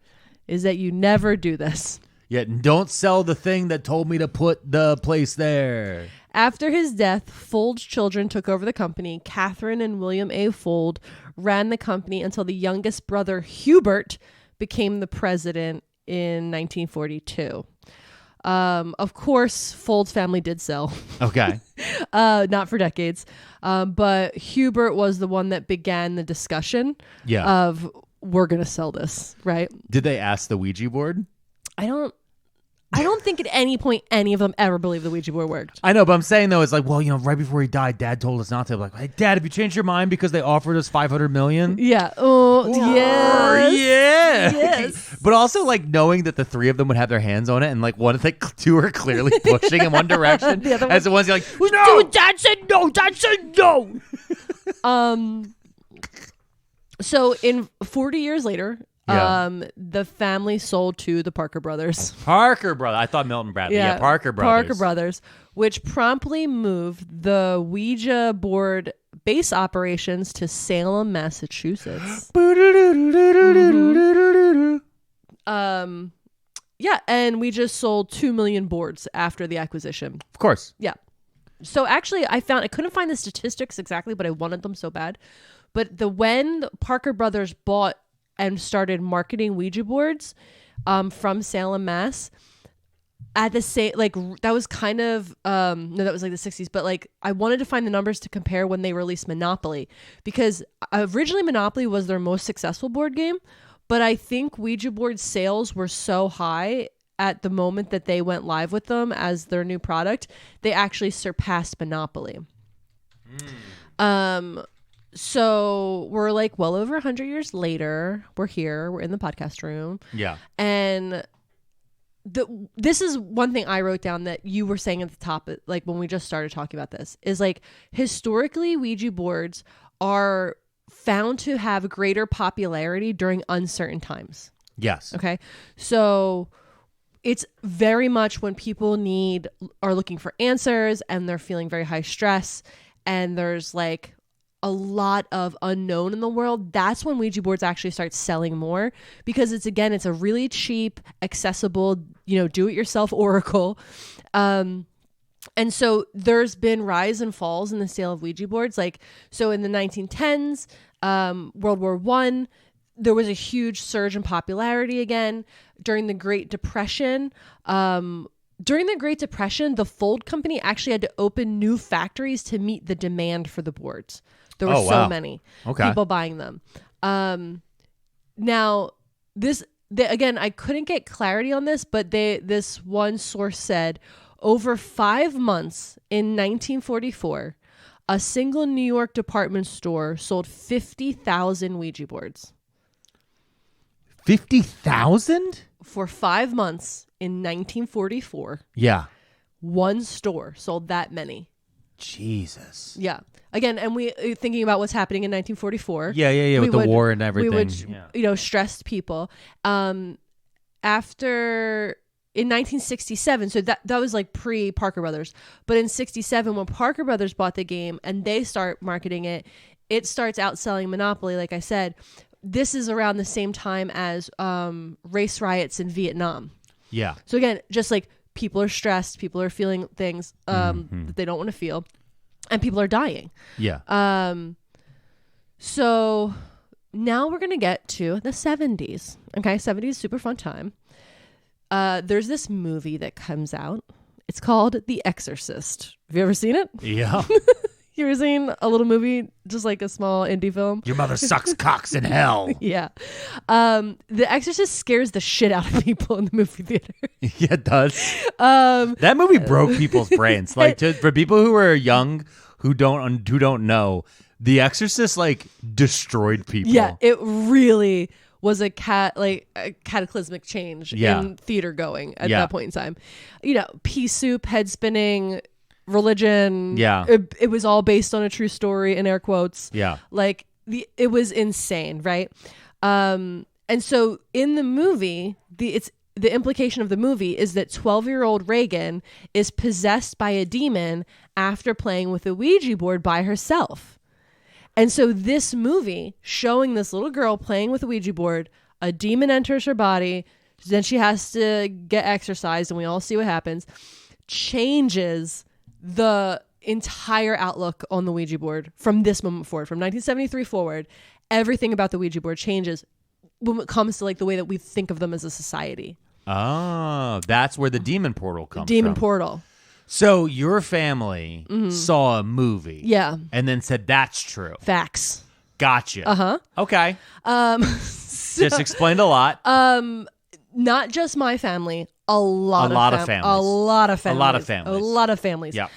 is that you never do this. Yeah, don't sell the thing that told me to put the place there. After his death, Fold's children took over the company. Catherine and William A. Fold ran the company until the youngest brother, Hubert, became the president in 1942. Of course, Fold's family did sell. Okay. Not for decades. But Hubert was the one that began the discussion of, we're going to sell this, right? Did they ask the Ouija board? I don't think at any point any of them ever believed the Ouija board worked. I know, but I'm saying though, it's like, well, right before he died, Dad told us not to. I'm like, hey, Dad, have you changed your mind because they offered us $500 million? Yeah. Oh, yes. Yes. But also, like, knowing that the three of them would have their hands on it, and like two are clearly pushing in one direction, the other as the one's like, no, Dad said no. Dad said no. So in 40 years later. The family sold to the Parker brothers. Parker brothers. I thought Milton Bradley. Yeah, Parker brothers. Parker brothers, which promptly moved the Ouija board base operations to Salem, Massachusetts. Yeah, and we just sold 2 million boards after the acquisition. Of course. Yeah. So actually, I couldn't find the statistics exactly, but I wanted them so bad. But when the Parker brothers bought and started marketing Ouija boards from Salem, Mass. At the same, like, that was kind of, no, that was like the 60s, but like, I wanted to find the numbers to compare when they released Monopoly, because originally Monopoly was their most successful board game, but I think Ouija board sales were so high at the moment that they went live with them as their new product, they actually surpassed Monopoly. So we're like well over 100 years later. We're here. We're in the podcast room. Yeah. And this is one thing I wrote down that you were saying at the top, like when we just started talking about this, is like historically Ouija boards are found to have greater popularity during uncertain times. Yes. Okay. So it's very much when people are looking for answers and they're feeling very high stress and there's like a lot of unknown in the world. That's when Ouija boards actually start selling more, because it's a really cheap, accessible, do-it-yourself oracle. And so there's been rise and falls in the sale of Ouija boards. Like, so in the 1910s, World War I, there was a huge surge in popularity again. During the Great Depression, the Fold company actually had to open new factories to meet the demand for the boards. There were so many people buying them. Now, again, I couldn't get clarity on this, but this one source said over 5 months in 1944, a single New York department store sold 50,000 Ouija boards. 50,000? For 5 months in 1944. Yeah. One store sold that many. Jesus. Yeah. Again, and we thinking about what's happening in 1944. Yeah. With the war and everything. We would, stressed people. After in 1967, so that was like pre Parker Brothers. But in 67, when Parker Brothers bought the game and they start marketing it, it starts outselling Monopoly. Like I said, this is around the same time as race riots in Vietnam. Yeah. So again, just like people are stressed, people are feeling things that they don't want to feel. And people are dying. Yeah. So now we're going to get to the 70s. Okay. 70s, super fun time. There's this movie that comes out. It's called The Exorcist. Have you ever seen it? Yeah. You ever seen a little movie, just like a small indie film? Your mother sucks cocks in hell. Yeah. The Exorcist scares the shit out of people in the movie theater. Yeah, it does. That movie broke people's brains. Like for people who are young, who don't know, The Exorcist like destroyed people. Yeah, it really was a cataclysmic change in theater going at that point in time. Pea soup, head spinning, religion. Yeah. It was all based on a true story in air quotes. Yeah. It was insane, right? And so in the movie, the implication of the movie is that 12-year-old Reagan is possessed by a demon after playing with a Ouija board by herself. And so this movie showing this little girl playing with a Ouija board, a demon enters her body, then she has to get exorcised, and we all see what happens, changes the entire outlook on the Ouija board from this moment forward. From 1973 forward, everything about the Ouija board changes when it comes to the way that we think of them as a society. Oh, that's where the demon portal comes from. Demon portal. So your family saw a movie. Yeah. And then said, that's true. Facts. Gotcha. Uh-huh. Okay. Just explained a lot. Not just my family. A lot of families. A lot of families. Yeah.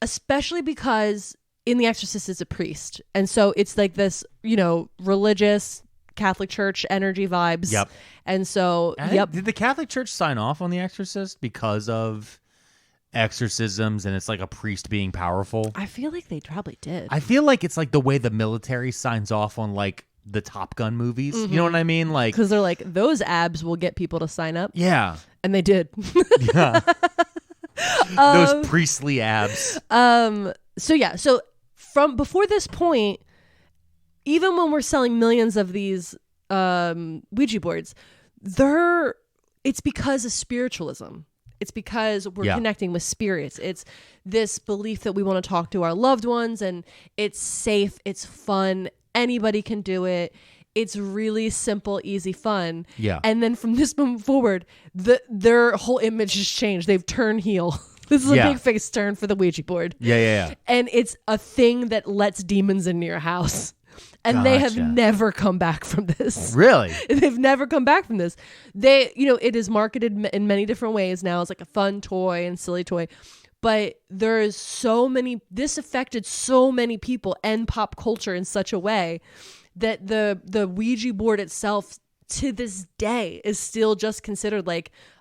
Especially because in The Exorcist is a priest. And so it's this, religious Catholic Church energy vibes. Yep. And so, Did the Catholic Church sign off on The Exorcist because of exorcisms and it's like a priest being powerful? I feel like they probably did. I feel like it's like the way the military signs off on the Top Gun movies. You know what I mean? Because they're those abs will get people to sign up. Yeah. And they did. Yeah. Those priestly abs. So from before this point, even when we're selling millions of these Ouija boards, it's because of spiritualism. It's because we're connecting with spirits. It's this belief that we want to talk to our loved ones, and it's safe, it's fun, anybody can do it. It's really simple, easy fun. Yeah. And then from this moment forward, their whole image has changed. They've turned heel. This is a big face turn for the Ouija board. Yeah. And it's a thing that lets demons into your house. And they have never come back from this. Really? They've never come back from this. It is marketed in many different ways now as a fun toy and silly toy. But this affected so many people and pop culture in such a way that the Ouija board itself to this day is still just considered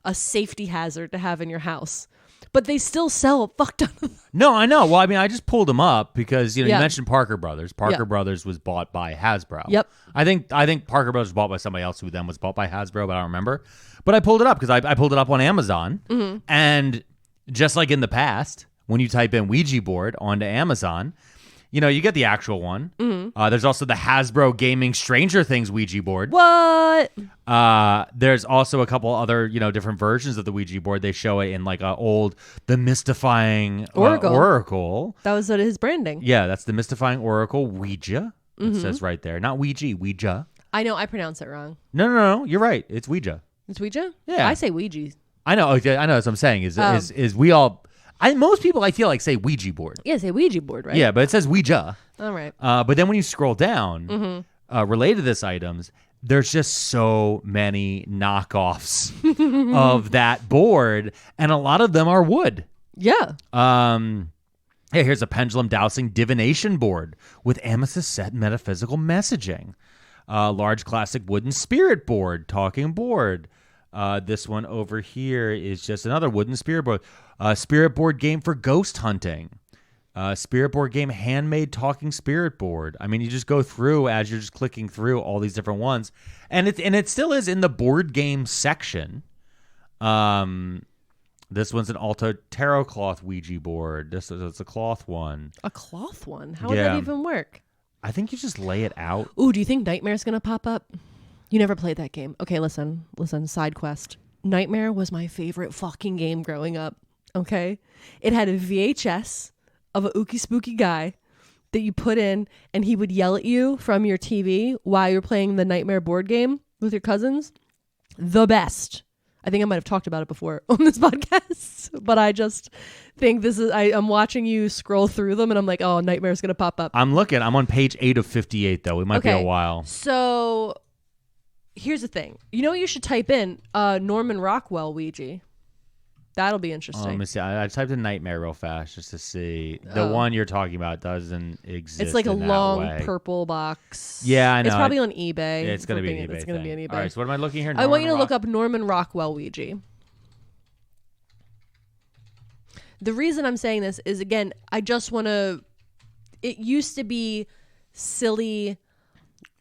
a safety hazard to have in your house. But they still sell a fuck ton of them. No, I know. Well, I mean, I just pulled them up because you mentioned Parker Brothers. Parker Brothers was bought by Hasbro. Yep. I think Parker Brothers was bought by somebody else who then was bought by Hasbro, but I don't remember. But I pulled it up because I pulled it up on Amazon, and just like in the past, when you type in Ouija board onto Amazon, you get the actual one. There's also the Hasbro Gaming Stranger Things Ouija board. What? There's also a couple other, different versions of the Ouija board. They show it in the mystifying Oracle. That was his branding. Yeah, that's the mystifying Oracle Ouija. It says right there. Not Ouija. I know, I pronounce it wrong. No. You're right. It's Ouija. It's Ouija? Yeah. I say Ouija. I know. Okay, I know. That's what I'm saying. Is we all... most people, I feel say Ouija board. Yeah, say Ouija board, right? Yeah, but it says Ouija. All right. But then when you scroll down, related to this items, there's just so many knockoffs of that board, and a lot of them are wood. Yeah. Hey, here's a pendulum dowsing divination board with amethyst set metaphysical messaging. Large classic wooden spirit board, talking board. This one over here is just another wooden spirit board. Spirit board game for ghost hunting. Spirit board game handmade talking spirit board. I mean, you just go through as you're just clicking through all these different ones, and it still is in the board game section. This one's an Alto Tarot cloth Ouija board. It's a cloth one. A cloth one? How would that even work? I think you just lay it out. Ooh, do you think Nightmare's gonna pop up? You never played that game. Okay, listen. Side quest. Nightmare was my favorite fucking game growing up. Okay? It had a VHS of a ooky spooky guy that you put in, and he would yell at you from your TV while you're playing the Nightmare board game with your cousins. The best. I think I might have talked about it before on this podcast, but I just think I'm watching you scroll through them, and I'm like, oh, Nightmare's going to pop up. I'm looking. I'm on page 8 of 58, though. It might be a while. So here's the thing. You should type in Norman Rockwell Ouija. That'll be Let interesting. me see. I typed in nightmare real fast just to see. The one you're talking about doesn't exist. It's like a in that long way. purple box. Yeah, I know. It's probably on eBay. Yeah, it's going to be an eBay. It's going to be on thing. eBay. All right, so what am I looking here? I want you to Norman look up Norman Rockwell Ouija. The reason I'm saying this is, again, I just want to... It used to be silly,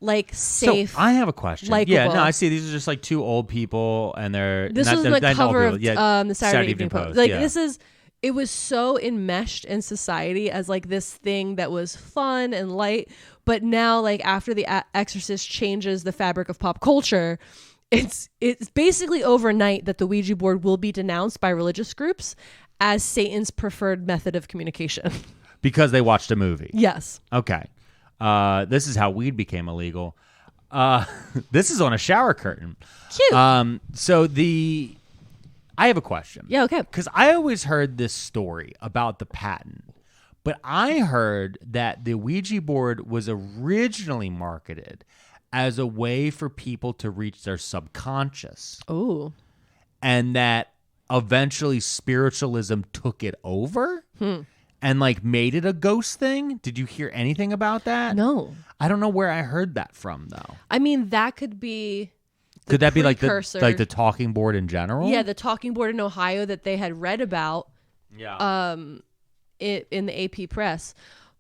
like safe. So I have a question. Likeable. Yeah, no, I see. These are just like two old people, and they're This not, was they're the not old cover people. of the Saturday Evening Post. Like yeah. this is... It was so enmeshed in society as like this thing that was fun and light, but now like after The Exorcist changes the fabric of pop culture, it's basically overnight that the Ouija board will be denounced by religious groups as Satan's preferred method of communication. Because they watched a movie. Yes. Okay. This is how weed became illegal. This is on a shower curtain. Cute. I have a question. Yeah, okay. Because I always heard this story about the patent, but I heard that the Ouija board was originally marketed as a way for people to reach their subconscious. Oh. And that eventually spiritualism took it over and like made it a ghost thing. Did you hear anything about that? No. I don't know where I heard that from, though. I mean, that could be... Could that be like precursor. the talking board in general? Yeah, the talking board in Ohio that they had read about it in the AP press.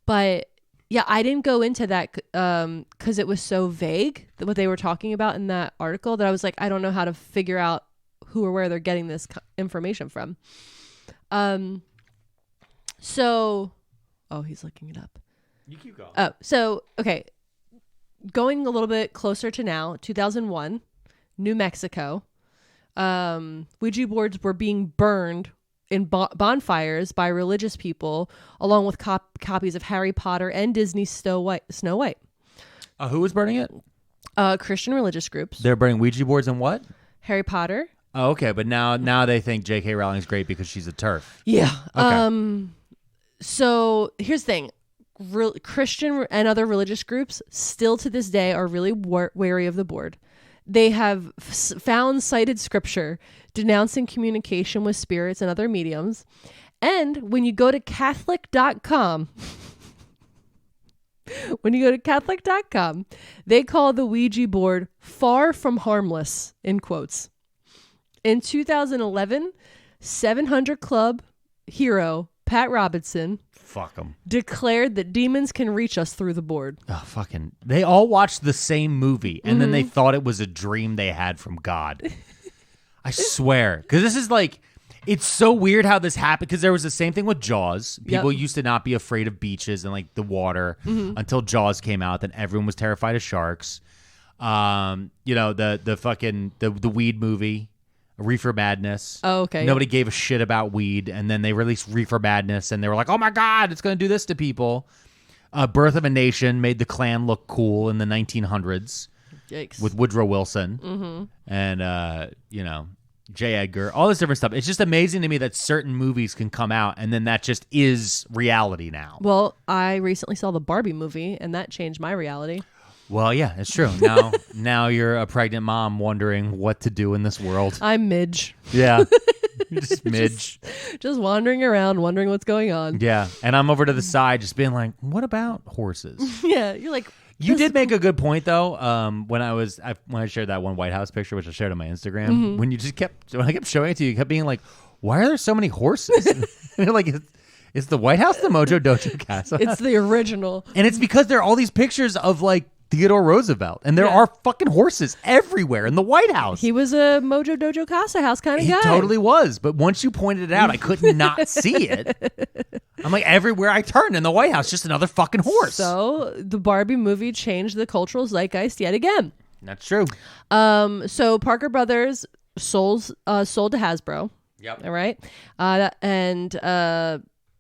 But yeah, I didn't go into that because it was so vague, what they were talking about in that article, that I was like, I don't know how to figure out who or where they're getting this information from. So, he's looking it up. You keep going. Okay. Going a little bit closer to now, 2001. New Mexico, Ouija boards were being burned in bonfires by religious people, along with copies of Harry Potter and Disney's Snow White. Who was burning it? Christian religious groups. They're burning Ouija boards and what? Harry Potter. Oh, okay, but now they think J.K. Rowling's great because she's a TERF. Yeah. Okay. So here's the thing. Christian and other religious groups still to this day are really wary of the board. They have found cited scripture denouncing communication with spirits and other mediums. And when you go to Catholic.com, they call the Ouija board far from harmless, in quotes. In 2011, 700 Club hero Pat Robinson declared that demons can reach us through the board. Oh, fucking. They all watched the same movie, and then they thought it was a dream they had from God. I swear. Because this is like, it's so weird how this happened, because there was the same thing with Jaws. People used to not be afraid of beaches and like the water until Jaws came out. Then everyone was terrified of sharks. The weed movie. Reefer Madness. Oh, okay. Nobody gave a shit about weed, and then they released Reefer Madness, and they were like, "Oh my God, it's going to do this to people." Birth of a Nation made the Klan look cool in the 1900s. Yikes. With Woodrow Wilson and J. Edgar, all this different stuff. It's just amazing to me that certain movies can come out, and then that just is reality now. Well, I recently saw the Barbie movie, and that changed my reality. Well, yeah, it's true. Now you're a pregnant mom wondering what to do in this world. I'm Midge. Yeah. Just Midge. Just wandering around, wondering what's going on. Yeah. And I'm over to the side just being like, what about horses? Yeah. You're like... You did make a good point, though, when I shared that one White House picture, which I shared on my Instagram. When I kept showing it to you, you kept being like, why are there so many horses? And you're like, is the White House the Mojo Dojo Casa? It's the original. And it's because there are all these pictures of like Theodore Roosevelt, and there are fucking horses everywhere in the White House. He was a Mojo Dojo Casa House kind of guy. He totally was, but once you pointed it out, I could not see it. I'm like, everywhere I turned in the White House, just another fucking horse. So the Barbie movie changed the cultural zeitgeist yet again. That's true. So Parker Brothers sold to Hasbro. Yep. All right. And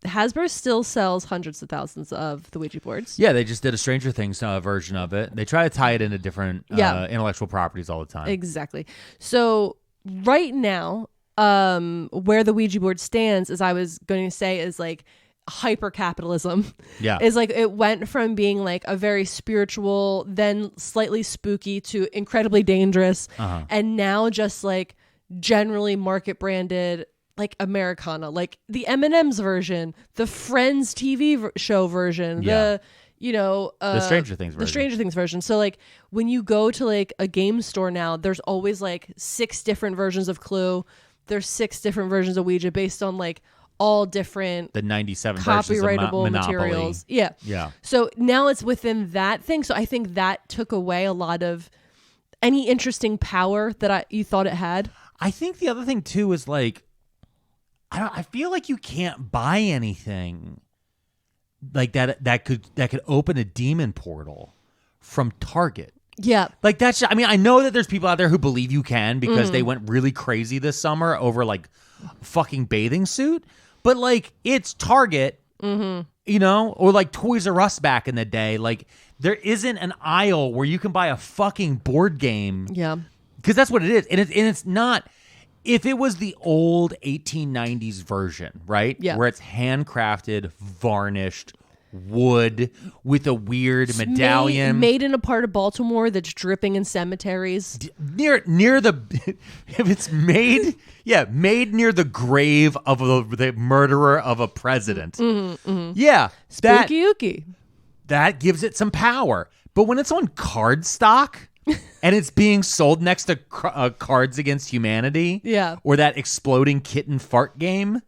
Hasbro still sells hundreds of thousands of the Ouija boards. Yeah, they just did a Stranger Things version of it. They try to tie it into different intellectual properties all the time. Exactly. So right now, where the Ouija board stands, as I was going to say, is like hyper capitalism. Yeah. Is like it went from being like a very spiritual, then slightly spooky, to incredibly dangerous, and now just like generally market branded like Americana, like the M&M's version, the Friends TV show version, the Stranger Things version. The Stranger Things version. So like when you go to like a game store now, there's always like 6 different versions of Clue. There's 6 different versions of Ouija based on like all different the 97 versions of copyrightable Monopoly. materials. Yeah. Yeah. So now it's within that thing. So I think that took away a lot of any interesting power that you thought it had. I think the other thing too is like, I feel like you can't buy anything like that could open a demon portal from Target. Yeah. Like that's, I mean, I know that there's people out there who believe you can because they went really crazy this summer over like fucking bathing suit, but like it's Target, you know, or like Toys R Us back in the day. Like there isn't an aisle where you can buy a fucking board game. Yeah. Because that's what it is. And it's not, if it was the old 1890s version, right? Yeah. Where it's handcrafted, varnished, wood with a weird medallion. Made in a part of Baltimore that's dripping in cemeteries. Near the, if it's made near the grave of the murderer of a president. Yeah. Spooky ooky. That gives it some power. But when it's on card stock and it's being sold next to Cards Against Humanity, or that exploding kitten fart game.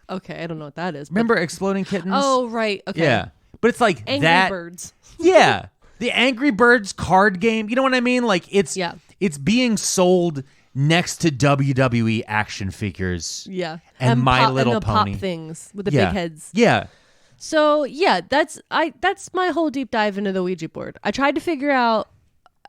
Okay, I don't know what that is. Remember Exploding Kittens? Oh, right. Okay. Yeah. But it's like Angry Birds. Yeah. The Angry Birds card game. You know what I mean? Like it's being sold next to WWE action figures. Yeah. And My Little and the Pony. pop things with the big heads. Yeah. So, yeah, that's my whole deep dive into the Ouija board. I tried to figure out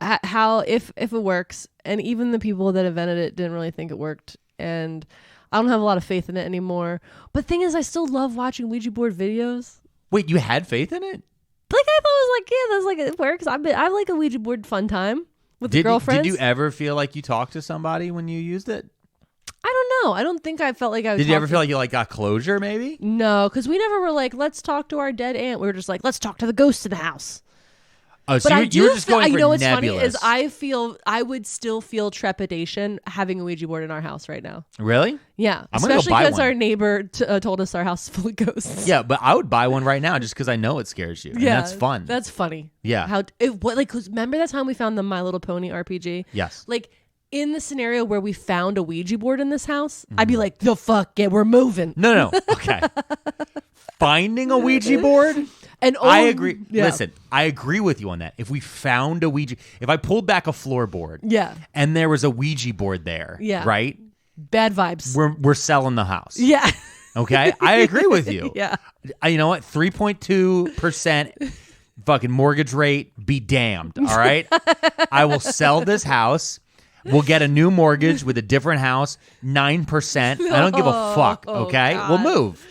how if it works, and even the people that invented it didn't really think it worked, and I don't have a lot of faith in it anymore. But the thing is, I still love watching Ouija board videos. Wait, you had faith in it? Like I thought it was like, yeah, that's like it works. I like a Ouija board fun time with the girlfriends. Did you ever feel like you talked to somebody when you used it? I don't know. I don't think I felt like I was. Did you ever feel like you like got closure? Maybe. No, because we never were like, let's talk to our dead aunt. We were just like, let's talk to the ghost in the house. Oh, so you were just going for you know what's nebulous. funny is I would still feel trepidation having a Ouija board in our house right now. Really? Yeah, I'm gonna go especially buy because one. our neighbor told us our house is full of ghosts. Yeah, but I would buy one right now just because I know it scares you. And that's fun. That's funny. Yeah. Cause remember that time we found the My Little Pony RPG? Yes. Like in the scenario where we found a Ouija board in this house, I'd be like, the fuck, yeah, we're moving. No. Okay. Finding a Ouija board. And I agree. Yeah. Listen, I agree with you on that. If we found a Ouija, if I pulled back a floorboard, and there was a Ouija board there, right? Bad vibes. We're selling the house. Yeah. Okay, I agree with you. Yeah. You know what? 3.2% fucking mortgage rate. Be damned. All right. I will sell this house. We'll get a new mortgage with a different house. 9%. I don't give a fuck. Okay, we'll move.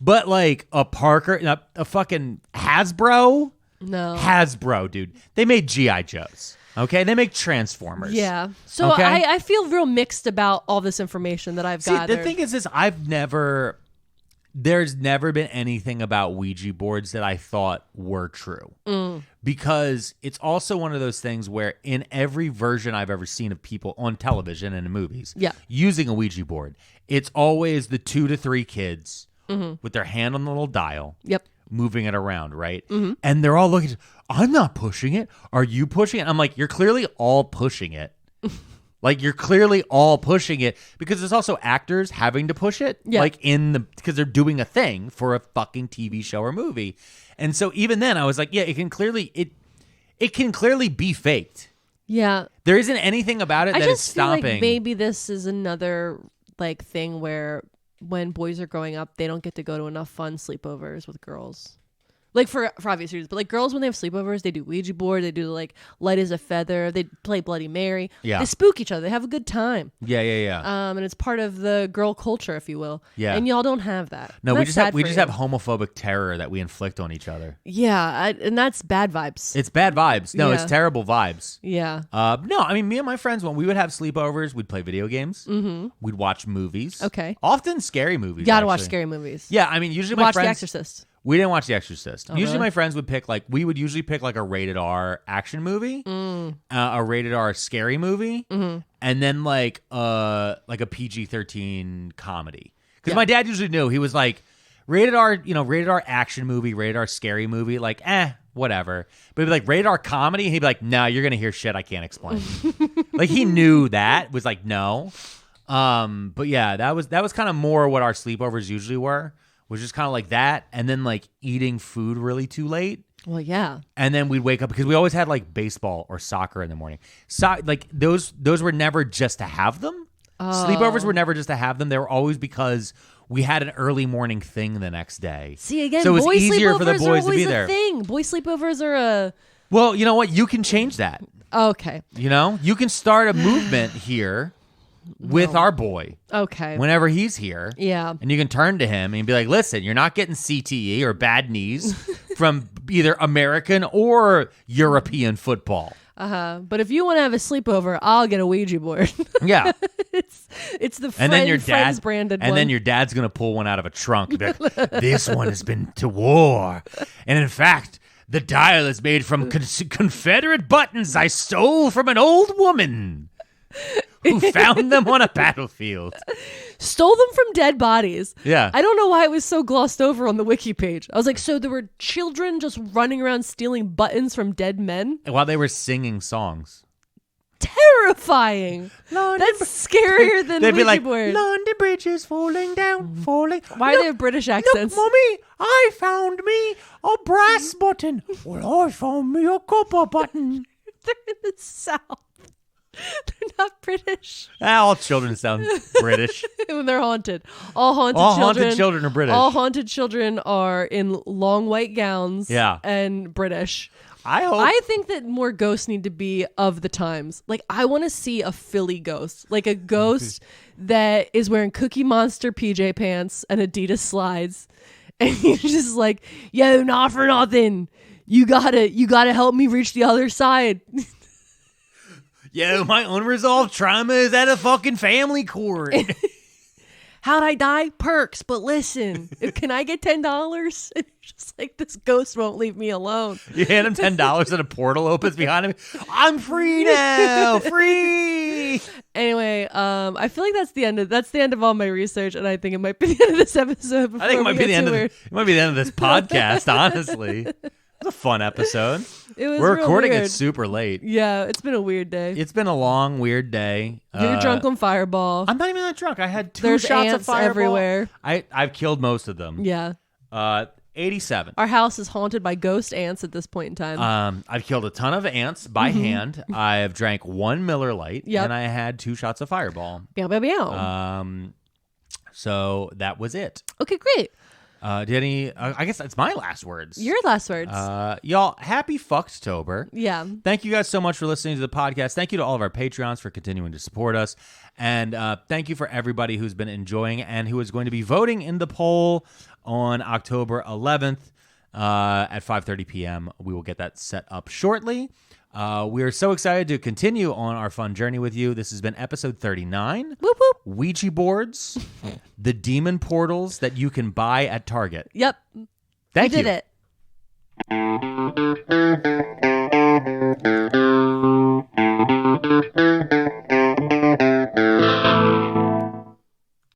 But like a Parker, a fucking Hasbro? No. Hasbro, dude. They made G.I. Joes. Okay? They make Transformers. Yeah. So okay? I feel real mixed about all this information that I've gathered. The thing is there's never been anything about Ouija boards that I thought were true. Because it's also one of those things where in every version I've ever seen of people on television and in movies using a Ouija board, it's always the 2 to 3 kids with their hand on the little dial, moving it around, right? And they're all looking, I'm not pushing it. Are you pushing it? I'm like, you're clearly all pushing it. Like, you're clearly all pushing it because there's also actors having to push it, like because they're doing a thing for a fucking TV show or movie. And so even then I was like, yeah, it can clearly be faked. Yeah. There isn't anything about it that is stopping. Feel like maybe this is another like thing where when boys are growing up, they don't get to go to enough fun sleepovers with girls. Like for obvious reasons, but like girls when they have sleepovers, they do Ouija board, they do like light as a feather, they play Bloody Mary. Yeah. They spook each other, they have a good time. Yeah. And it's part of the girl culture, if you will. Yeah. And y'all don't have that. No, we just have homophobic terror that we inflict on each other. Yeah, and that's bad vibes. It's bad vibes. No, it's terrible vibes. Yeah. No, I mean me and my friends when we would have sleepovers, we'd play video games. We'd watch movies. Okay. Often scary movies. You gotta watch scary movies. Yeah, I mean usually my friends watch The Exorcist. We didn't watch The Exorcist. Usually really? My friends would pick we would usually pick like a rated R action movie, a rated R scary movie, and then like a PG-13 comedy. Because my dad usually knew. He was like, rated R action movie, rated R scary movie, like, whatever. But he'd be like, rated R comedy, he'd be like, no, you're going to hear shit I can't explain. Like, he knew that, was like, no. But yeah, that was kind of more what our sleepovers usually were, was just kind of like that, and then like eating food really too late. Well, yeah. And then we'd wake up, because we always had like baseball or soccer in the morning. Like those were never just to have them. Sleepovers were never just to have them. They were always because we had an early morning thing the next day. See, again, so it was boy easier sleepovers for the are boys to always be a there. thing. Boy sleepovers are a... Well, you know what? You can change that. Okay. You know? You can start a movement here with our boy. Okay. Whenever he's here. Yeah. And you can turn to him and be like, listen, you're not getting CTE or bad knees from either American or European football. But if you want to have a sleepover, I'll get a Ouija board. Yeah. It's the Friends branded one. And then your dad's going to pull one out of a trunk. And be like, this one has been to war. And in fact, the dial is made from Confederate buttons I stole from an old woman who found them on a battlefield. Stole them from dead bodies. Yeah. I don't know why it was so glossed over on the wiki page. I was like, so there were children just running around stealing buttons from dead men? While they were singing songs. Terrifying. That's scarier than They'd be Ouija like, board. London Bridge is falling down, falling. Why do they have British accents? Look, Mommy, I found me a brass button. Well, I found me a copper button. They're in the South. They're not British. All children sound British. When they're haunted. All haunted children are British. All haunted children are in long white gowns. Yeah. And British. I think that more ghosts need to be of the times. Like, I want to see a Philly ghost. Like a ghost that is wearing Cookie Monster PJ pants and Adidas slides. And he's just like, yo, not for nothing. You gotta help me reach the other side. Yo, my unresolved trauma is at a fucking family court. How'd I die? Perks, but listen, can I get $10? And just like, this ghost won't leave me alone. You hand him $10 and a portal opens behind him. I'm free now, free. Anyway, I feel like that's the end of all my research, and I think it might be the end of this episode. I think it might be the end of this podcast. Honestly, it was a fun episode. We're recording it super late. Yeah, it's been a weird day. It's been a long, weird day. You're drunk on Fireball. I'm not even that drunk. I had two There's shots ants of Fireball everywhere. I've killed most of them. Yeah. 87. Our house is haunted by ghost ants at this point in time. I've killed a ton of ants by hand. I've drank 1 Miller Lite, and I had 2 shots of Fireball. So that was it. Okay, great. I guess that's my last words. Your last words. Y'all, happy Fucktober. Yeah. Thank you guys so much for listening to the podcast. Thank you to all of our Patreons for continuing to support us. And thank you for everybody who's been enjoying and who is going to be voting in the poll on October 11th at 5:30 p.m. We will get that set up shortly. We are so excited to continue on our fun journey with you. This has been episode 39. Whoop, whoop. Ouija boards, the demon portals that you can buy at Target. Yep. Thank you. We did it.